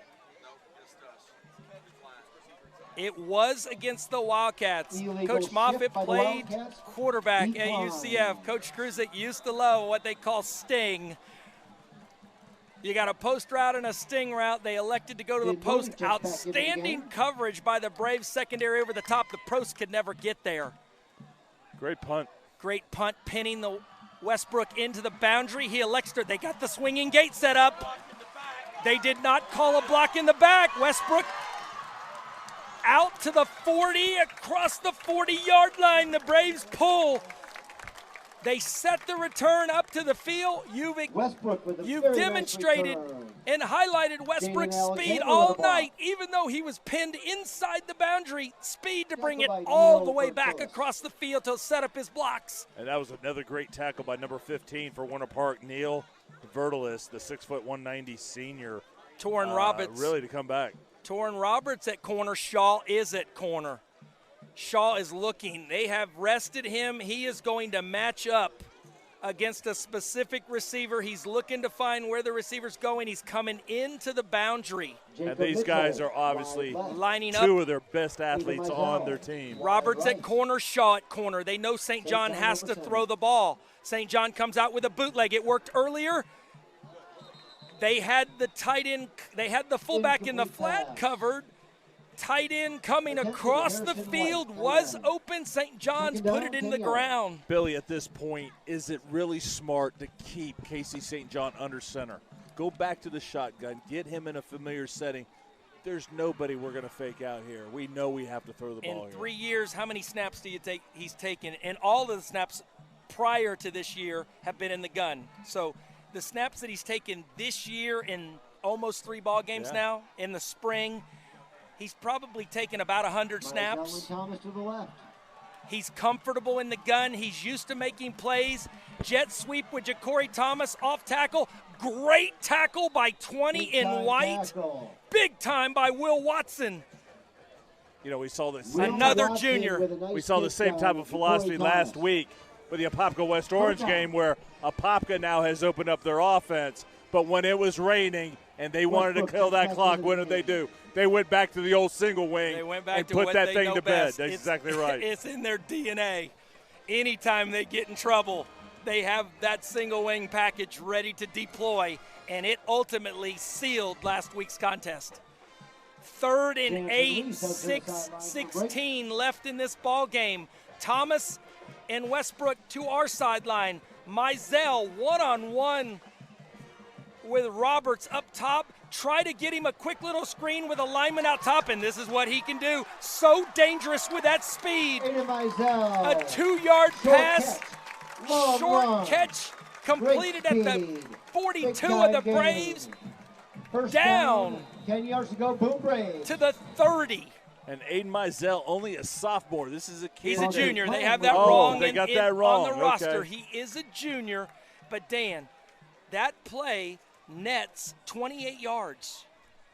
It was against the Wildcats. Coach Moffitt played quarterback at UCF. Coach Krusek used to love what they call sting. You got a post route and a sting route. They elected to go to the post. Outstanding coverage by the Braves secondary over the top. The post could never get there. Great punt. Great punt, pinning the Westbrook into the boundary. He elects to. They got the swinging gate set up. They did not call a block in the back. Westbrook out to the 40, across the 40-yard line. The Braves pull. They set the return up to the field. You've demonstrated and highlighted Westbrook's speed all night, even though he was pinned inside the boundary. Speed to bring it all the way back across the field to set up his blocks. And that was another great tackle by number 15 for Winter Park, Neil Vertilis, the 6'1", 190 senior. Torrin Roberts. Really to come back. Torrin Roberts at corner. Shaw is at corner. Shaw is looking. They have rested him. He is going to match up against a specific receiver. He's looking to find where the receiver's going. He's coming into the boundary. And these guys are obviously lining two up. of their best athletes on their team. Roberts at corner, Shaw at corner. They know St. John has to throw the ball. St. John comes out with a bootleg. It worked earlier. They had the tight end, they had the fullback in the flat covered. Tight end coming across the field was open. St. John's put it in the ground. Billy, at this point, is it really smart to keep Casey St. John under center? Go back to the shotgun, get him in a familiar setting. There's nobody we're going to fake out here. We know we have to throw the ball In here. 3 years, how many snaps do you take he's taken? And all of the snaps prior to this year have been in the gun. So the snaps that he's taken this year in almost 3 ball games now, in the spring, he's probably taken about 100 snaps. Thomas to the left. He's comfortable in the gun. He's used to making plays. Jet sweep with Ja'Cory Thomas off tackle. Great tackle by 20 in white. Tackle. Big time by Will Watson. You know, we saw this. Another junior. We saw the same type of philosophy last week with the Apopka West Orange game, where Apopka now has opened up their offense. But when it was raining and they wanted to kill that clock, what did they do? They went back to the old single wing and put that thing to bed. That's exactly right. It's in their DNA. Anytime they get in trouble, they have that single wing package ready to deploy, and it ultimately sealed last week's contest. 3rd and 8, 6:16 left in this ball game. Thomas and Westbrook to our sideline. Mizell one-on-one with Roberts up top. Try to get him a quick little screen with a lineman out top, and this is what he can do. So dangerous with that speed. A 2-yard pass. Short catch completed at the 42 of the Braves. Down 10 yards to go, Boone Braves. To the 30. And Aiden Mizell, only a sophomore. This is a kid. He's a junior. They have that wrong. They got that wrong on the roster. Okay. He is a junior. But, Dan, that play nets 28 yards.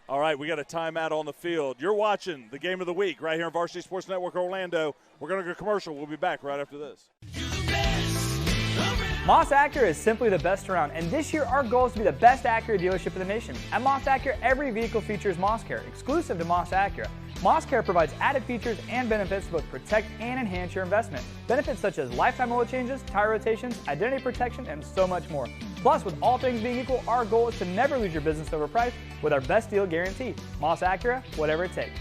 All right, we got a timeout on the field. You're watching the game of the week right here on Varsity Sports Network Orlando. We're going to go commercial. We'll be back right after this. Moss Acura is simply the best around, and this year our goal is to be the best Acura dealership in the nation. At Moss Acura, every vehicle features Moss Care, exclusive to Moss Acura. Moss Care provides added features and benefits to both protect and enhance your investment. Benefits such as lifetime oil changes, tire rotations, identity protection, and so much more. Plus, with all things being equal, our goal is to never lose your business over price with our best deal guarantee. Moss Acura, whatever it takes.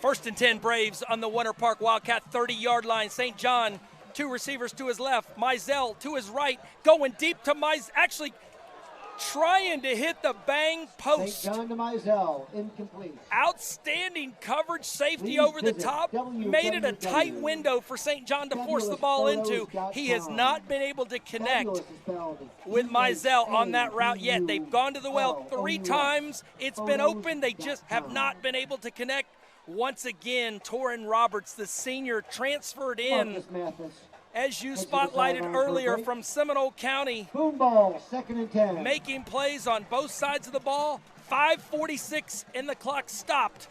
First and 10 Braves on the Winter Park Wildcat 30-yard line. St. John, 2 receivers to his left. Mizell to his right, going deep to Mizell, actually trying to hit the bang post. St. John to Mizell, incomplete. Outstanding coverage, safety over the top. Made it a tight window for St. John to force the ball into. He has not been able to connect with Mizell on that route yet. They've gone to the well 3 times. It's been open. They just have not been able to connect. Once again, Torrin Roberts, the senior, transferred in, as you spotlighted earlier, from Seminole County. Boom ball, 2nd and 10. Making plays on both sides of the ball. 5:46 and the clock stopped.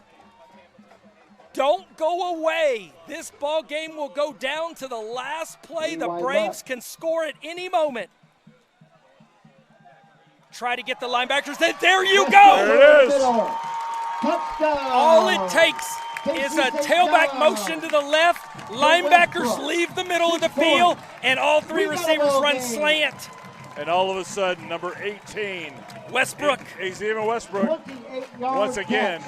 Don't go away. This ball game will go down to the last play. The Braves can score at any moment. Try to get the linebackers. There you go. There it is. Touchdown. All it takes is a tailback motion to the left. Linebackers leave the middle of the field, and all 3 receivers run slant. And all of a sudden, number 18, Westbrook. Xavier Westbrook, once again.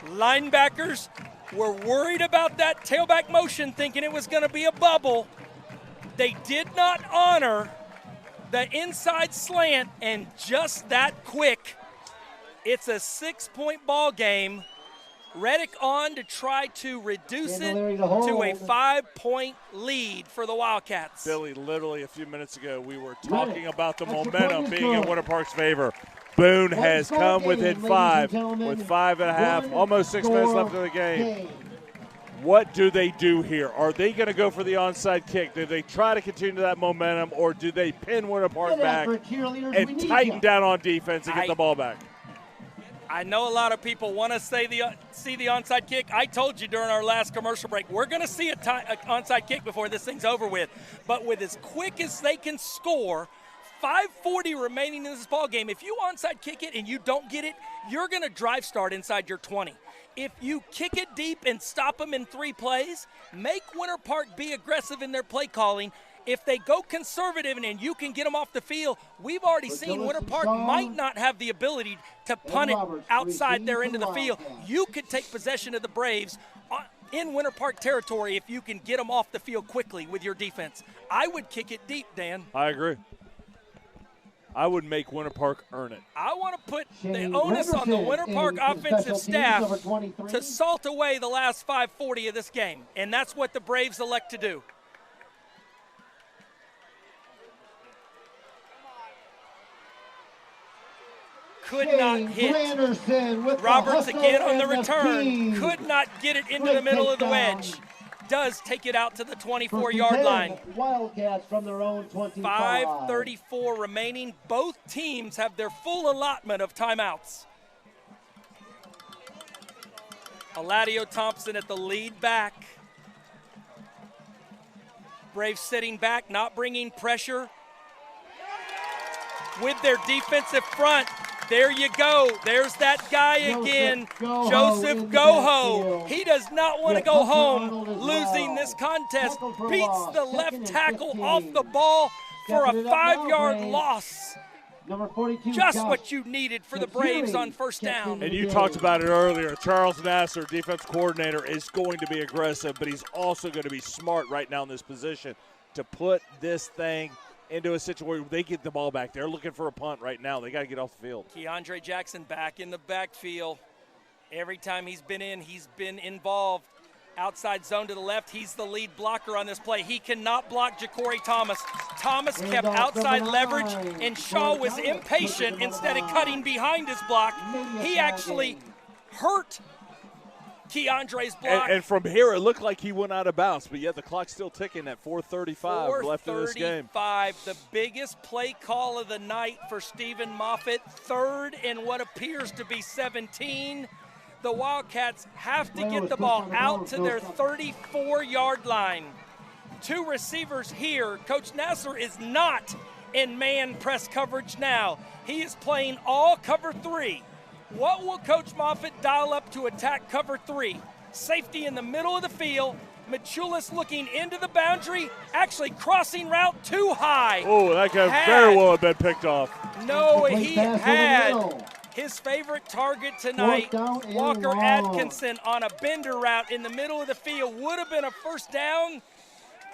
Linebackers were worried about that tailback motion, thinking it was going to be a bubble. They did not honor the inside slant, and just that quick. It's a 6-point ball game. Reddick on to try to reduce it to a 5-point lead for the Wildcats. Billy, literally a few minutes ago, we were talking about the momentum being in Winter Park's favor. Boone has come within 5 with 5.5, almost 6 minutes left in the game. What do they do here? Are they going to go for the onside kick? Do they try to continue that momentum, or do they pin Winter Park back and tighten down on defense and get the ball back? I know a lot of people want to see the onside kick. I told you during our last commercial break, we're going to see a onside kick before this thing's over with. But with as quick as they can score, 5:40 remaining in this ball game, if you onside kick it and you don't get it, you're going to drive start inside your 20. If you kick it deep and stop them in 3 plays, make Winter Park be aggressive in their play calling. If they go conservative and you can get them off the field, we've already seen Winter Park might not have the ability to punt it outside their end of the field. You could take possession of the Braves in Winter Park territory if you can get them off the field quickly with your defense. I would kick it deep, Dan. I agree. I would make Winter Park earn it. I want to put the onus on the Winter Park offensive staff to salt away the last 5:40 of this game, and that's what the Braves elect to do. Could not hit. Roberts again on the return. Could not get it into the middle of the wedge. Does take it out to the 24-yard line. Wildcats from their own 25. 5:34 remaining. Both teams have their full allotment of timeouts. Eladio Thompson at the lead back. Braves sitting back, not bringing pressure. With their defensive front. There you go. There's that guy again, Joseph Goho. He does not want to go home losing this contest. Beats the left tackle off the ball for a 5-yard loss. Just what you needed for the Braves on first down. And you talked about it earlier. Charles Nasser, defense coordinator, is going to be aggressive, but he's also going to be smart right now in this position to put this thing into a situation where they get the ball back. They're looking for a punt right now. They got to get off the field. Keandre Jackson back in the backfield. Every time he's been in, he's been involved. Outside zone to the left. He's the lead blocker on this play. He cannot block Ja'Cory Thomas. Thomas kept outside leverage, and Shaw was impatient instead of cutting behind his block. He actually hurt Keandre's block. And from here, it looked like he went out of bounds, but yet the clock's still ticking at 4:35 left in this game. 4:35, the biggest play call of the night for Stephen Moffitt. 3rd and what appears to be 17. The Wildcats have to get the ball out to their 34-yard line. 2 receivers here. Coach Nasser is not in man press coverage now. He is playing all cover 3. What will Coach Moffitt dial up to attack cover 3? Safety in the middle of the field. Machulis looking into the boundary, actually crossing route too high. Oh, that could very well have been picked off. No, he had his favorite target tonight, Walker Atkinson, on a bender route in the middle of the field. Would have been a first down.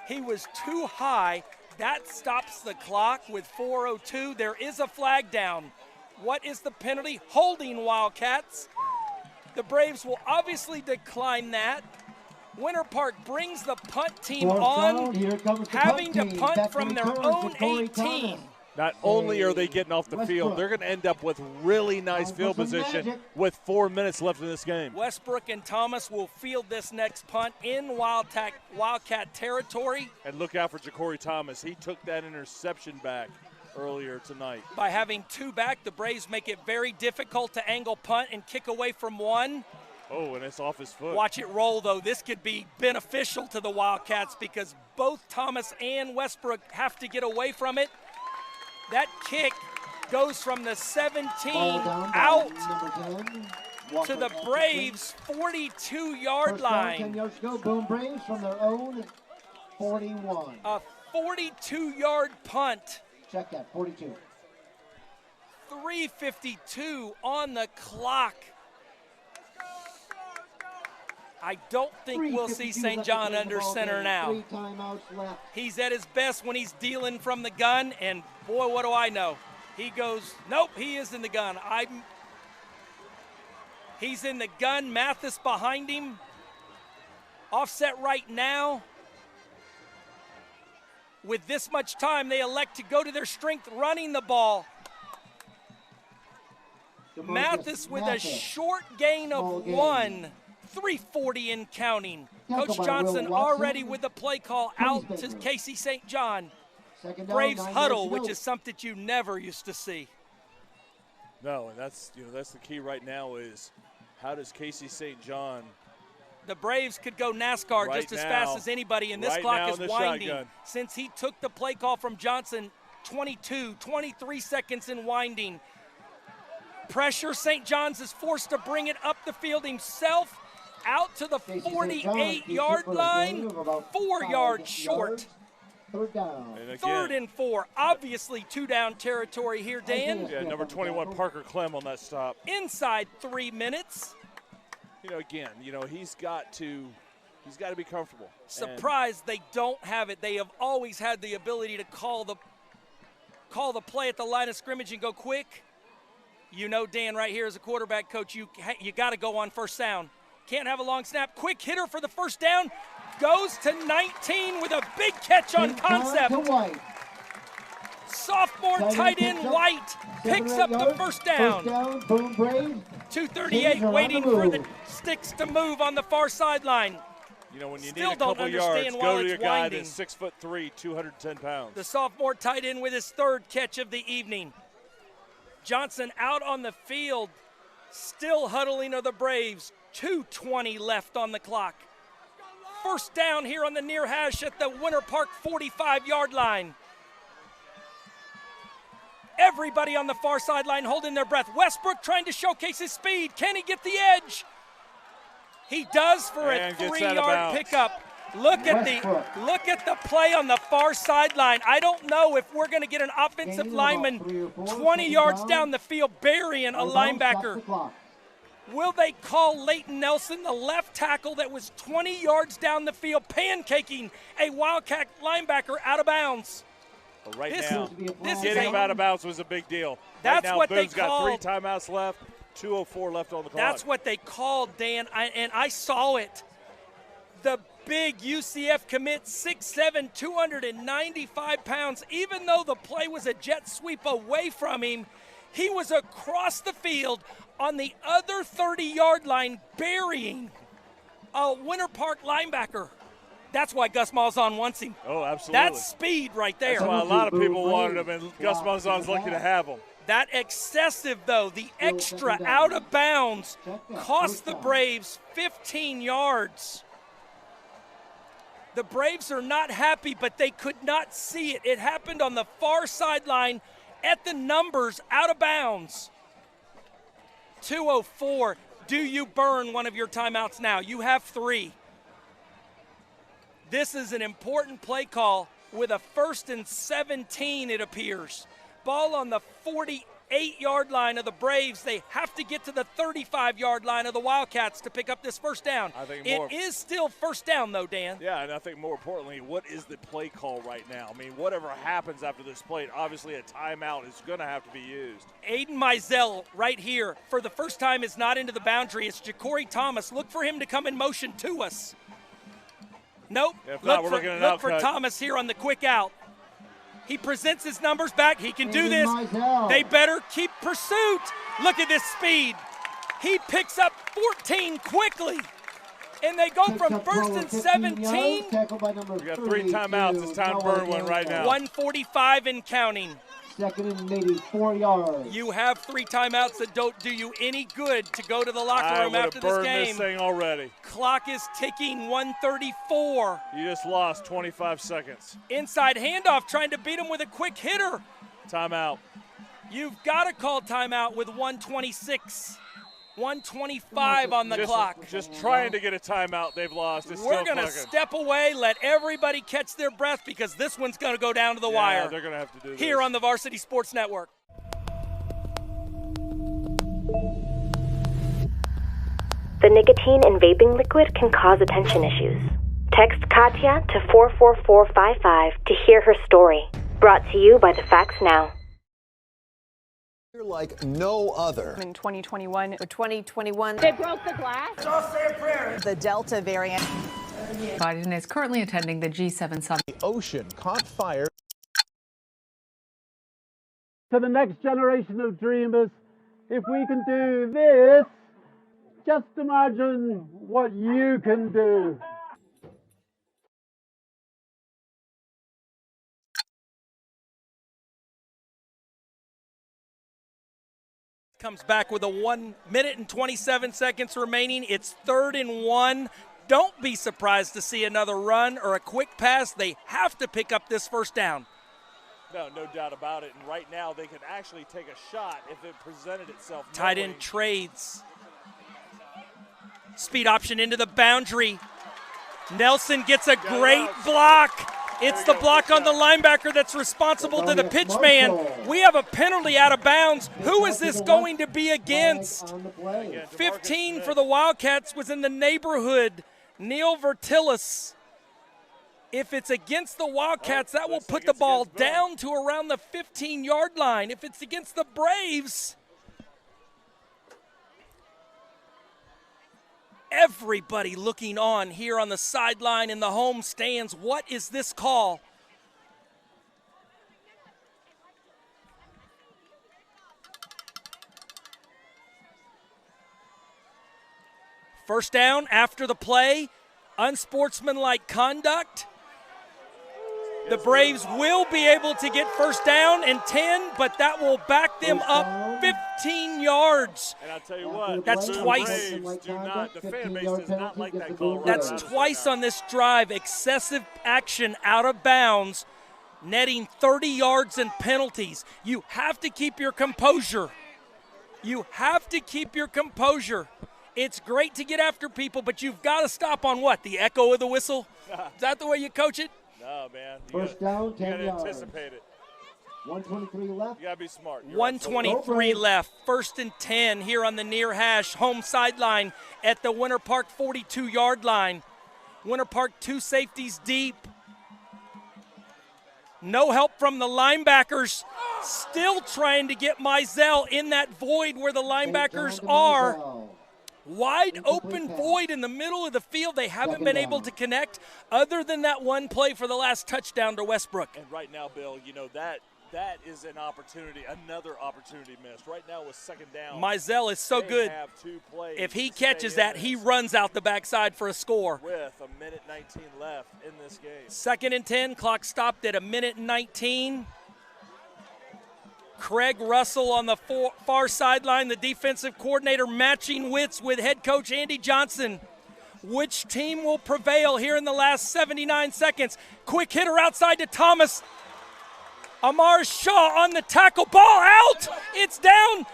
He was too high. That stops the clock with 4:02. There is a flag down. What is the penalty? Holding Wildcats. The Braves will obviously decline that. Winter Park brings the punt team on, having to punt from their own 18. Not only are they getting off the field, they're going to end up with really nice field position with 4 minutes left in this game. Westbrook and Thomas will field this next punt in Wildcat territory. And look out for Ja'Cory Thomas. He took that interception back earlier tonight. By having 2 back, the Braves make it very difficult to angle punt and kick away from 1. Oh, and it's off his foot. Watch it roll, though. This could be beneficial to the Wildcats because both Thomas and Westbrook have to get away from it. That kick goes from the 17 out to the Braves' 42-yard line. Boone Braves from their own 41. A 42-yard punt. Check that, 42. 3:52 on the clock. I don't think we'll see St. John under center now. 3 timeouts left. He's at his best when he's dealing from the gun, and boy, what do I know? He goes, nope, he is in the gun. He's in the gun. Mathis behind him. Offset right now. With this much time, they elect to go to their strength running the ball. Mathis with a short gain of 1. 3:40 and counting. Coach Johnson already with the play call out to Casey St. John. Braves huddle, which is something you never used to see. No, and that's the key right now is how does Casey St. John The Braves could go NASCAR right just as now, fast as anybody, and this right clock now is in the winding. shotgun. Since he took the play call from Johnson, 23 seconds in winding. Pressure, St. John's is forced to bring it up the field himself, out to the 48-yard line, 4 yards short. Third down. And again, 3rd and 4, obviously 2-down territory here, Dan. yeah, number 21 Parker Clem on that stop. Inside 3 minutes. Again, he's got to be comfortable. Surprised they don't have it. They have always had the ability to call the play at the line of scrimmage and go quick. Dan, right here as a quarterback coach, you got to go on first down. Can't have a long snap. Quick hitter for the first down. Goes to 19 with a big catch on concept. Sophomore tight end White picks up the first down. 2:38 waiting for the sticks to move on the far sideline. When you Still need a don't couple yards, understand why go to it's your guy winding. that's 6'3", 210 pounds. The sophomore tight end with his 3rd catch of the evening. Johnson out on the field, still huddling are the Braves. 2:20 left on the clock. First down here on the near hash at the Winter Park 45-yard line. Everybody on the far sideline holding their breath. Westbrook trying to showcase his speed. Can he get the edge? He does for a 3-yard pickup. Look at the play on the far sideline. I don't know if we're going to get an offensive lineman 20 yards down the field burying a linebacker. Will they call Leighton Nelson, the left tackle that was 20 yards down the field, pancaking a Wildcat linebacker out of bounds? Well, right now, getting him out of bounds was a big deal. That's right now, what Boone's they called. got 3 timeouts left, 2:04 left on the clock. That's what they called, Dan, and I saw it. The big UCF commit, 6'7", 295 pounds. Even though the play was a jet sweep away from him, he was across the field on the other 30-yard line burying a Winter Park linebacker. That's why Gus Malzahn wants him. Oh, absolutely. That's speed right there. That's why a lot of people wanted him, and Gus Malzahn's lucky to have him. That excessive, though, the extra out of bounds, cost the Braves 15 yards. The Braves are not happy, but they could not see it. It happened on the far sideline at the numbers, out of bounds. 2:04. Do you burn one of your timeouts now? You have 3. This is an important play call with a 1st and 17, it appears. Ball on the 48-yard line of the Braves. They have to get to the 35-yard line of the Wildcats to pick up this first down. It is still first down, though, Dan. Yeah, and I think more importantly, what is the play call right now? I mean, whatever happens after this play, obviously a timeout is going to have to be used. Aiden Mizell right here for the first time is not into the boundary. It's Ja'Cory Thomas. Look for him to come in motion to us. Nope. If not, we're looking at an look for outcut. Thomas here on the quick out. He presents his numbers back. He can do this. Mizell. They better keep pursuit. Look at this speed. He picks up 14 quickly. And they go from 1st and 17. We got 3 timeouts. It's time to burn one right now. 1:45 and counting. 2nd and maybe 4 yards. You have 3 timeouts that don't do you any good to go to the locker room after this game. I would have burned this thing already. Clock is ticking, 1:34. You just lost 25 seconds. Inside handoff, trying to beat him with a quick hitter. Timeout. You've got to call timeout with 1:26. 1:25 on the clock. Just trying to get a timeout they've lost. It's We're going to step away, let everybody catch their breath because this one's going to go down to the wire. They're going to have to do this. Here on the Varsity Sports Network. The nicotine in vaping liquid can cause attention issues. Text Katya to 44455 to hear her story. Brought to you by the Facts Now. Like no other. In 2021 or 2021, they broke the glass. The Delta variant. Biden is currently attending the G7 summit. The ocean caught fire. To the next generation of dreamers, if we can do this, just imagine what you can do. Comes back with a 1 minute and 27 seconds remaining. It's 3rd and 1. Don't be surprised to see another run or a quick pass. They have to pick up this first down. No doubt about it. And right now they could actually take a shot if it presented itself. Tight end trades. Speed option into the boundary. Nelson gets a great block. It's the block on the linebacker that's responsible to the pitch man. We have a penalty out of bounds. Who is this going to be against? 15 for the Wildcats was in the neighborhood. Neil Vertillis. If it's against the Wildcats, that will put the ball down to around the 15-yard line. If it's against the Braves, everybody looking on here on the sideline in the home stands. What is this call? First down after the play, unsportsmanlike conduct. The Braves will be able to get first down and 10, but that will back them up 15 yards. And I'll tell you what, that's twice. The fan base does not like that call. That's twice on this drive. Excessive action out of bounds, netting 30 yards and penalties. You have to keep your composure. You have to keep your composure. It's great to get after people, but you've got to stop on what? The echo of the whistle? Is that the way you coach it? No, man. First down, 10 you yards. gotta anticipate it. 123 left. You gotta be smart. 123 left. 1st and 10 here on the near hash, home sideline at the Winter Park 42-yard line. Winter Park 2 safeties deep. No help from the linebackers. Still trying to get Mizell in that void where the linebackers are. Wide open void in the middle of the field. They haven't been able to connect other than that one play for the last touchdown to Westbrook. And right now, Bill, you know, that is an opportunity, another opportunity missed. Right now with 2nd down. Mizell is so good. If he catches that, he runs out the backside for a score. With a minute 19 left in this game. 2nd and 10, clock stopped at a minute 19. Craig Russell on the far sideline, the defensive coordinator matching wits with head coach Andy Johnson. Which team will prevail here in the last 79 seconds? Quick hitter outside to Thomas. Amar Shaw on the tackle, ball out. It's down.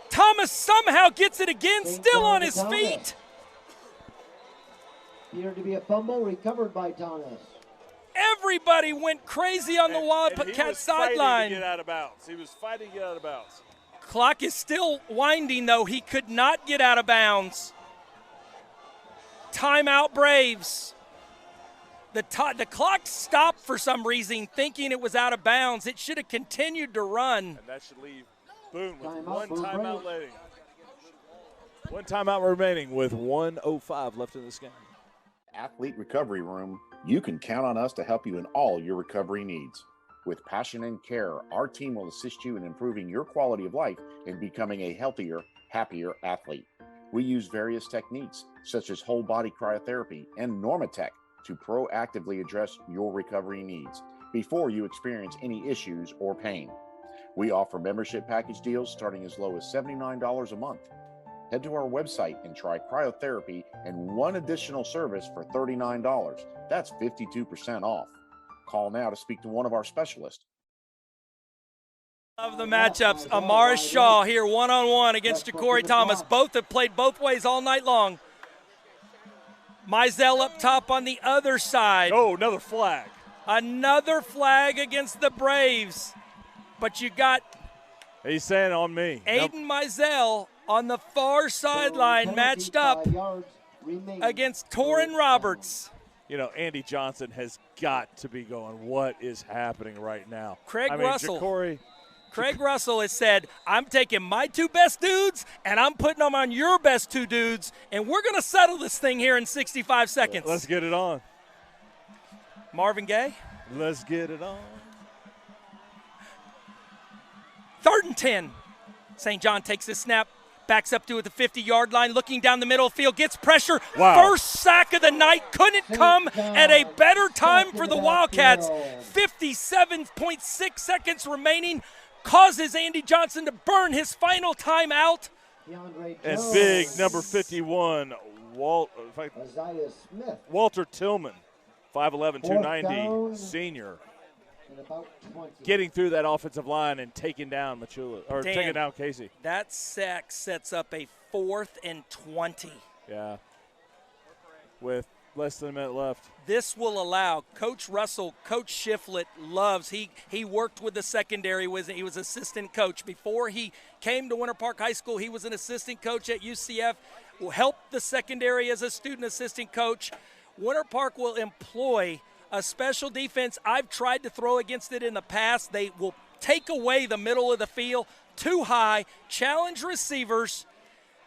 Thomas somehow gets it again, still on his feet. Appeared to be a fumble recovered by Thomas. Everybody went crazy on the Wildcat sideline. He was fighting to get out of bounds. He was fighting to get out of bounds. Clock is still winding, though. He could not get out of bounds. Timeout, Braves. The clock stopped for some reason, thinking it was out of bounds. It should have continued to run. And that should leave Boone with one timeout remaining. One timeout remaining with 1:05 left in this game. Athlete Recovery Room, you can count on us to help you in all your recovery needs. With passion and care, our team will assist you in improving your quality of life and becoming a healthier, happier athlete. We use various techniques, such as whole body cryotherapy and Normatec, to proactively address your recovery needs before you experience any issues or pain. We offer membership package deals starting as low as $79 a month. Head to our website and try cryotherapy and one additional service for $39. That's 52% off. Call now to speak to one of our specialists. Of the matchups, Amara Shaw here one-on-one against Ja'Cory Thomas. Both have played both ways all night long. Mizell up top on the other side. Oh, another flag. Another flag against the Braves. But you got He's saying on me. Aiden Mizell on the far sideline matched up against Torrin Roberts. You know, Andy Johnson has got to be going, what is happening right now? Craig Russell. Ja'Cory. Craig Russell has said, I'm taking my 2 best dudes and I'm putting them on your best 2 dudes, and we're going to settle this thing here in 65 seconds. Let's get it on. Marvin Gaye. Let's get it on. 3rd and 10. St. John takes this snap, backs up to the 50-yard line, looking down the middle of the field, gets pressure. Wow. First sack of the night. Couldn't come at a better time for the Wildcats. 57.6 seconds remaining. causes Andy Johnson to burn his final timeout. And big number 51, Isaiah Smith. Walter Tillman, 5'11", 290, senior, getting through that offensive line and taking down taking down Casey. That sack sets up a 4th and 20. Yeah, with less than a minute left. This will allow Coach Russell, Coach Shiflett loves. He worked with the secondary. He was assistant coach. Before he came to Winter Park High School, he was an assistant coach at UCF, helped the secondary as a student assistant coach. Winter Park will employ a special defense. I've tried to throw against it in the past. They will take away the middle of the field too high, challenge receivers.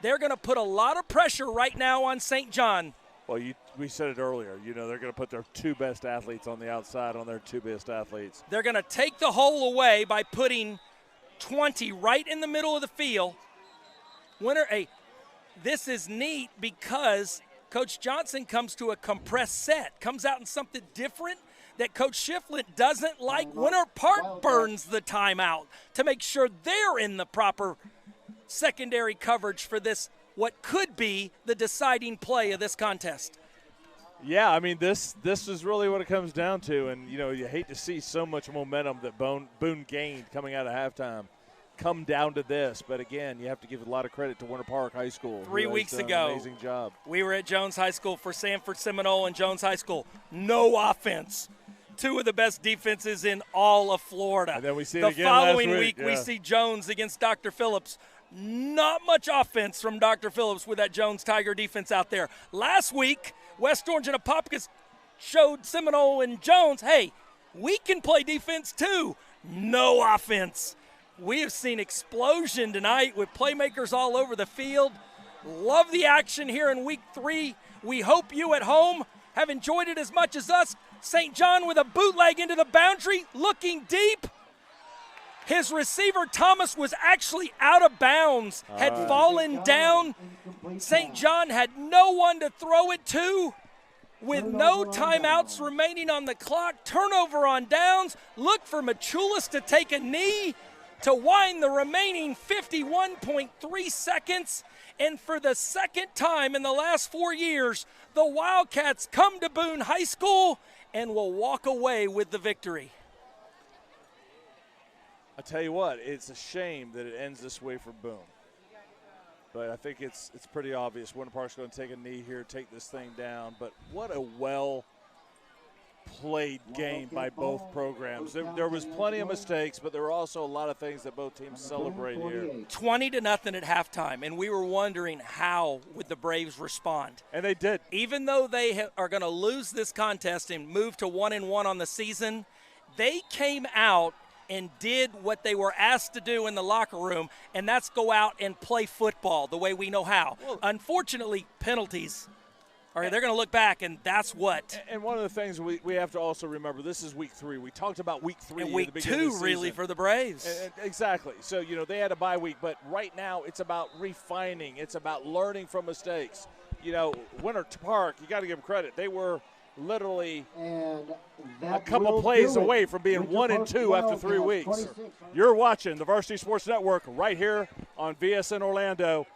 They're going to put a lot of pressure right now on St. John. Well, we said it earlier. They're going to put their 2 best athletes on the outside on their 2 best athletes. They're going to take the hole away by putting 20 right in the middle of the field. This is neat because Coach Johnson comes to a compressed set, comes out in something different that Coach Shiflett doesn't like. Winter Park burns the timeout to make sure they're in the proper secondary coverage for this, what could be the deciding play of this contest. Yeah, I mean, this is really what it comes down to. And, you hate to see so much momentum that Boone gained coming out of halftime come down to this. But, again, you have to give a lot of credit to Winter Park High School. 3 weeks ago, amazing job. We were at Jones High School for Sanford Seminole and Jones High School. No offense. 2 of the best defenses in all of Florida. And then we see the it again following last week, yeah. we see Jones against Dr. Phillips. Not much offense from Dr. Phillips with that Jones Tiger defense out there. Last week, West Orange and Apopka showed Seminole and Jones, hey, we can play defense too. No offense. We have seen explosion tonight with playmakers all over the field. Love the action here in week 3. We hope you at home have enjoyed it as much as us. St. John with a bootleg into the boundary, looking deep. His receiver, Thomas, was actually out of bounds, had fallen down. St. John had no one to throw it to. With no timeouts remaining on the clock, turnover on downs. Look for Machulis to take a knee to wind the remaining 51.3 seconds. And for the second time in the last 4 years, the Wildcats come to Boone High School and will walk away with the victory. I tell you what, it's a shame that it ends this way for Boone. But I think it's pretty obvious. Winter Park's going to take a knee here, take this thing down. But what a well-played game by both programs. There was plenty of mistakes, but there were also a lot of things that both teams celebrate here. 20-0 at halftime, and we were wondering how would the Braves respond. And they did. Even though they are going to lose this contest and move to 1-1 on the season, they came out and did what they were asked to do in the locker room, and that's go out and play football the way we know how. Well, unfortunately, penalties, they're going to look back, and that's what. And one of the things we have to also remember, this is week 3. We talked about week 3 and at week the beginning 2 of the really season. for the Braves. Exactly. So, they had a bye week, but right now it's about refining. It's about learning from mistakes. Winter Park, you got to give them credit. They were literally a couple plays away from being 1-2 after 3 weeks. You're watching the Varsity Sports Network right here on VSN Orlando,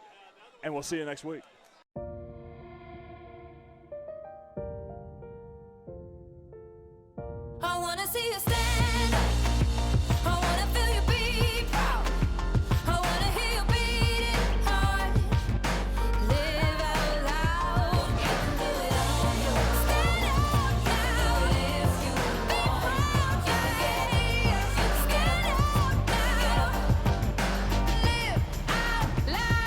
and we'll see you next week. I wanna see you stand up. I wanna feel you be proud. I wanna hear you beating heart. Live out loud. You can do it on your own. Stand up now. If you be proud, yeah. Stand up now. Live out loud.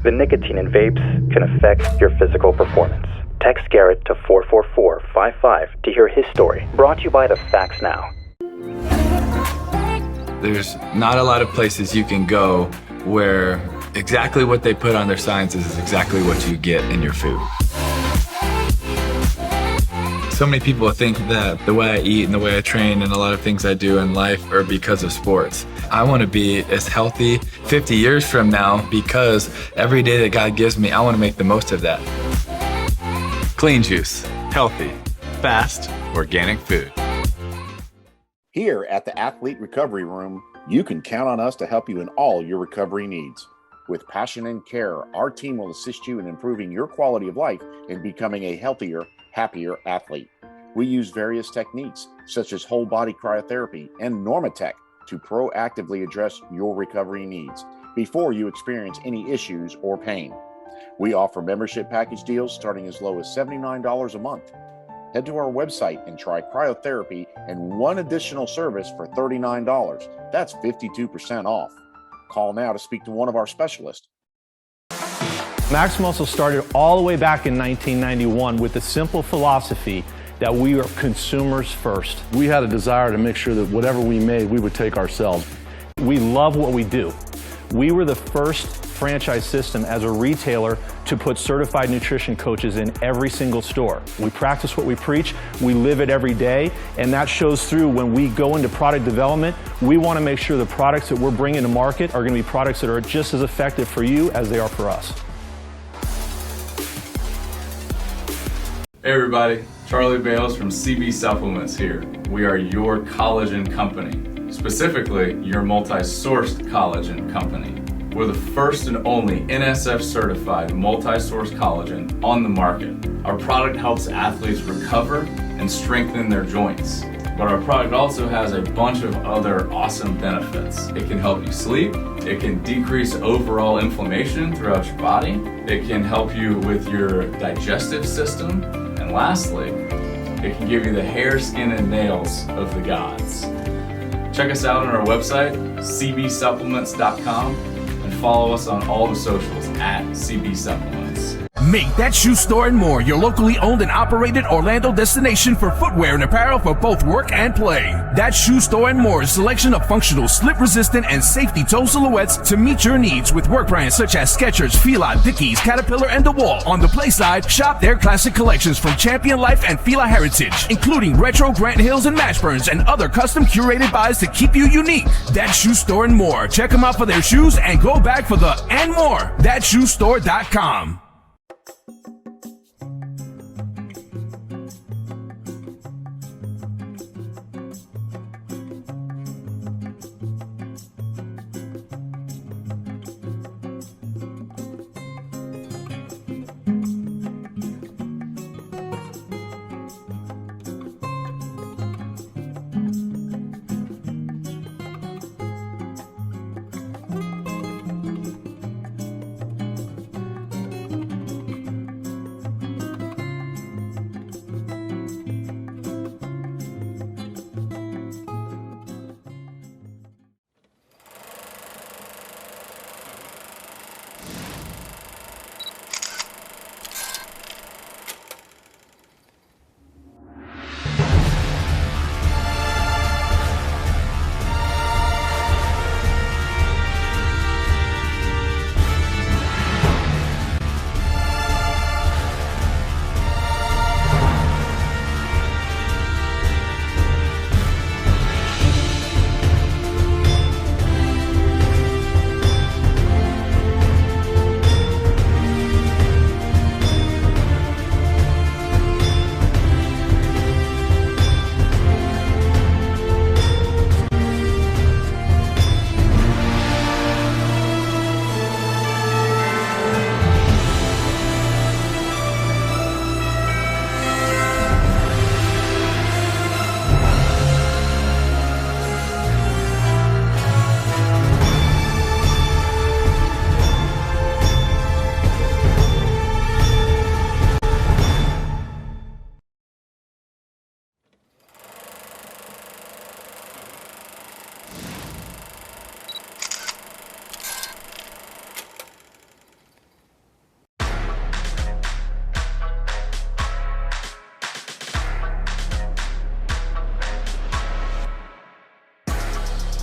The nicotine in vapes can affect your physical performance. Text Garrett to 44455 to hear his story. Brought to you by the Facts Now. There's not a lot of places you can go where exactly what they put on their signs is exactly what you get in your food. So many people think that the way I eat and the way I train and a lot of things I do in life are because of sports. I want to be as healthy 50 years from now because every day that God gives me, I want to make the most of that. Clean juice, healthy, fast, organic food. Here at the Athlete Recovery Room, you can count on us to help you in all your recovery needs. With passion and care, our team will assist you in improving your quality of life and becoming a healthier, happier athlete. We use various techniques, such as whole body cryotherapy and Normatec, to proactively address your recovery needs before you experience any issues or pain. We offer membership package deals starting as low as $79 a month. Head to our website and try cryotherapy and one additional service for $39. That's 52% off. Call now to speak to one of our specialists. Max Muscle started all the way back in 1991 with the simple philosophy that we are consumers first. We had a desire to make sure that whatever we made, we would take ourselves. We love what we do. We were the first franchise system as a retailer to put certified nutrition coaches in every single store. We practice what we preach, we live it every day, and that shows through when we go into product development. We want to make sure the products that we're bringing to market are going to be products that are just as effective for you as they are for us. Hey everybody, Charlie Bales from CB Supplements here. We are your collagen company, specifically your multi-sourced collagen company. We're the first and only NSF certified multi-source collagen on the market. Our product helps athletes recover and strengthen their joints. But our product also has a bunch of other awesome benefits. It can help you sleep, it can decrease overall inflammation throughout your body, it can help you with your digestive system, and lastly, it can give you the hair, skin, and nails of the gods. Check us out on our website, cbsupplements.com, and follow us on all the socials at CB Supplements. Make That Shoe Store and More your locally owned and operated Orlando destination for footwear and apparel for both work and play. That Shoe Store and More's selection of functional, slip-resistant, and safety toe silhouettes to meet your needs with work brands such as Skechers, Fila, Dickies, Caterpillar, and DeWalt. On the play side, shop their classic collections from Champion Life and Fila Heritage, including retro Grant Hills and Mashburns and other custom curated buys to keep you unique. That Shoe Store and More. Check them out for their shoes and go back for the and more. ThatShoeStore.com.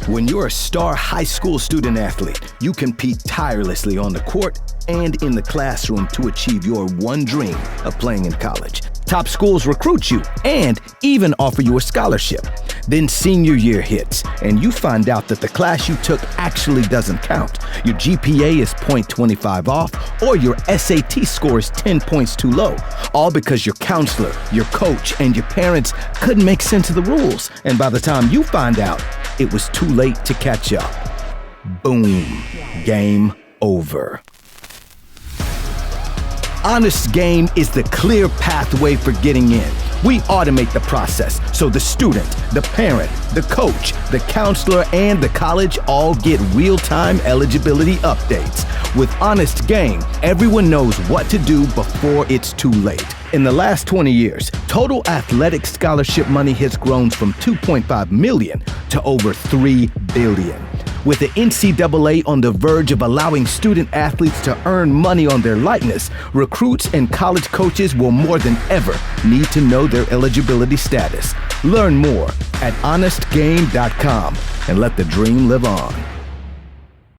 When you're a star high school student athlete, you compete tirelessly on the court and in the classroom to achieve your one dream of playing in college. Top schools recruit you and even offer you a scholarship. Then senior year hits, and you find out that the class you took actually doesn't count. Your GPA is 0.25 off, or your SAT score is 10 points too low. All because your counselor, your coach, and your parents couldn't make sense of the rules. And by the time you find out, it was too late to catch up. Boom. Game over. Honest Game is the clear pathway for getting in. We automate the process so the student, the parent, the coach, the counselor, and the college all get real-time eligibility updates. With Honest Game, everyone knows what to do before it's too late. In the last 20 years, total athletic scholarship money has grown from $2.5 million to over $3 billion. With the NCAA on the verge of allowing student athletes to earn money on their likeness, recruits and college coaches will more than ever need to know their eligibility status. Learn more at honestgame.com and let the dream live on.